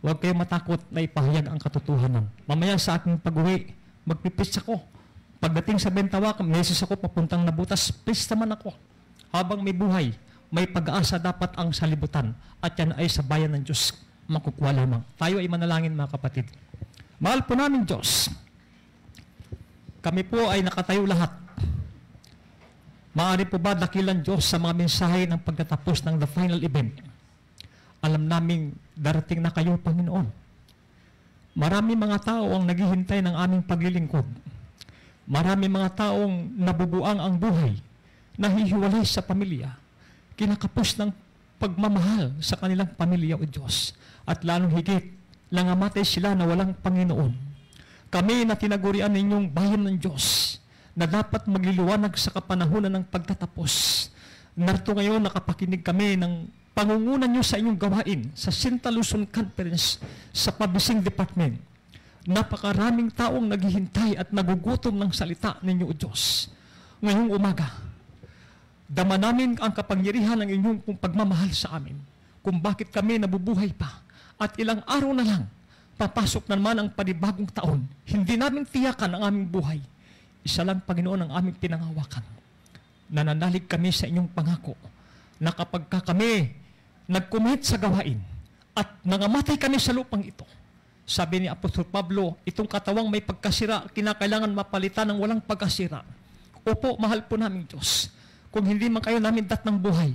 Huwag kayong matakot na ipahayag ang katotohanan. Mamaya sa aking pag-uwi, magpipis ako. Pagdating sa Bentawa, message ako papuntang Nabutas, please naman ako. Habang may buhay, may pag-aasa dapat ang salibutan at yan ay sa bayan ng Diyos makukuha lamang. Tayo ay manalangin mga kapatid. Mahal po namin Diyos, kami po ay nakatayo lahat. Maaari po ba dakilan Diyos sa mga mensahe ng pagtatapos ng the final event? Alam naming darating na kayo, Panginoon. Marami mga tao ang naghihintay ng aming paglilingkod. Marami mga taong nabubuang ang buhay, nahihiwalay sa pamilya, kinakapos ng pagmamahal sa kanilang pamilya o Diyos. At lalong higit, nangamatay sila na walang Panginoon. Kami na tinagurian ninyong bayan ng Diyos, na dapat magliliwanag sa kapanahunan ng pagtatapos. Narito ngayon nakapakinig kami ng pangungunan nyo sa inyong gawain sa Sinta Luzon Conference sa Publishing Department. Napakaraming taong naghihintay at nagugutom ng salita ninyo o Diyos. ngayong umaga, dama namin ang kapangyarihan ng inyong pagmamahal sa amin, kung bakit kami nabubuhay pa, at ilang araw na lang, papasok na naman ang panibagong taon. Hindi namin tiyakan ang aming buhay. Isa lang, Panginoon, ang aming pinangawakan. Nananalig kami sa inyong pangako na kapag kami nagkumit sa gawain at nangamatay kami sa lupang ito, sabi ni Apostol Pablo, itong katawang may pagkasira, kinakailangan mapalitan ng walang pagkasira. Opo, mahal po namin Diyos. Kung hindi man kayo namin dat ng buhay,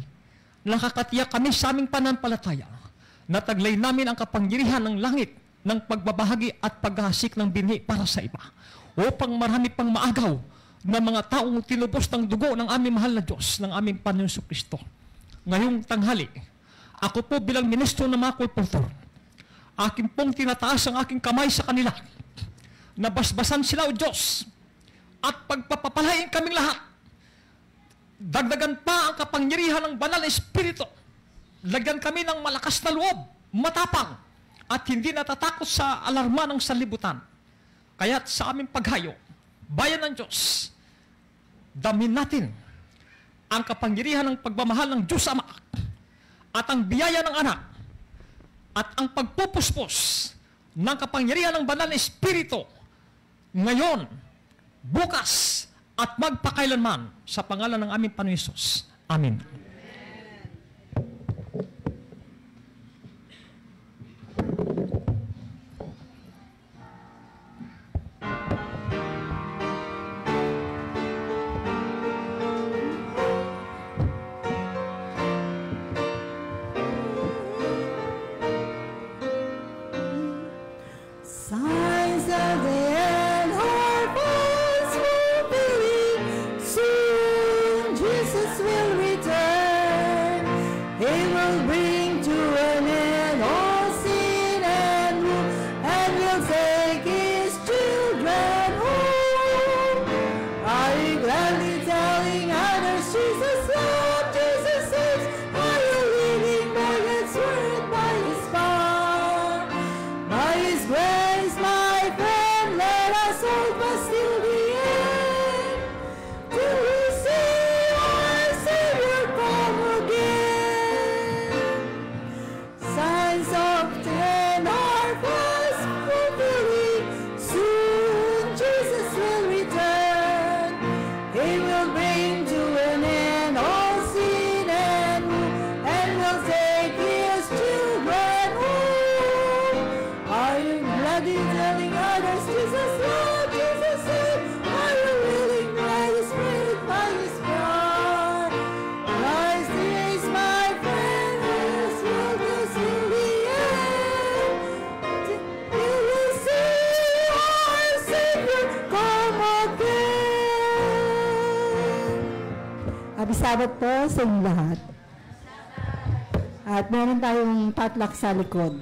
nakakatiyak kami sa aming pananampalataya, nataglay namin ang kapangyarihan ng langit ng pagbabahagi at paghasik ng binhi para sa iba, upang marami pang maagaw na mga taong tinubos ng dugo ng aming mahal na Diyos, ng aming Panginoon Kristo. Ngayong tanghali, ako po bilang ministro ng mga kulpultor, akin pong tinataas ang aking kamay sa kanila, nabasbasan sila, O Diyos, at pagpapapalain kaming lahat. Dagdagan pa ang kapangyarihan ng banal na Espiritu. Lagyan kami ng malakas na loob, matapang, at hindi natatakot sa alarma ng sanlibutan. Kaya't sa aming paghayo, bayan ng Diyos, damin natin ang kapangyarihan ng pagmamahal ng Diyos Ama at ang biyaya ng Anak at ang pagpupuspos ng kapangyarihan ng banal na Espiritu ngayon, bukas, at magpakailanman sa pangalan ng aming Panginoon Hesus. Amen. Signs of the end are fast fulfilling. Soon Jesus will return. He will bring to an end all sin and woe, and will take his children home. Are you gladly telling others Jesus loves, Jesus saves? Are you living by God's word, by his power, by his grace, my friend? Let us hold fast till the end, till we see our Savior come again. Signs of the end are fast fulfilling. Soon Jesus will return. He will bring to an end all sin and woe, and will take his children home. Are you gladly telling others Jesus loves, Jesus saves? Are you willing by the Spirit, by his power? Rise the days, my friend, his will is till the end. Till we see our Savior come again. Happy Sabbath po sa inyong lahat. At meron tayong potluck sa likod.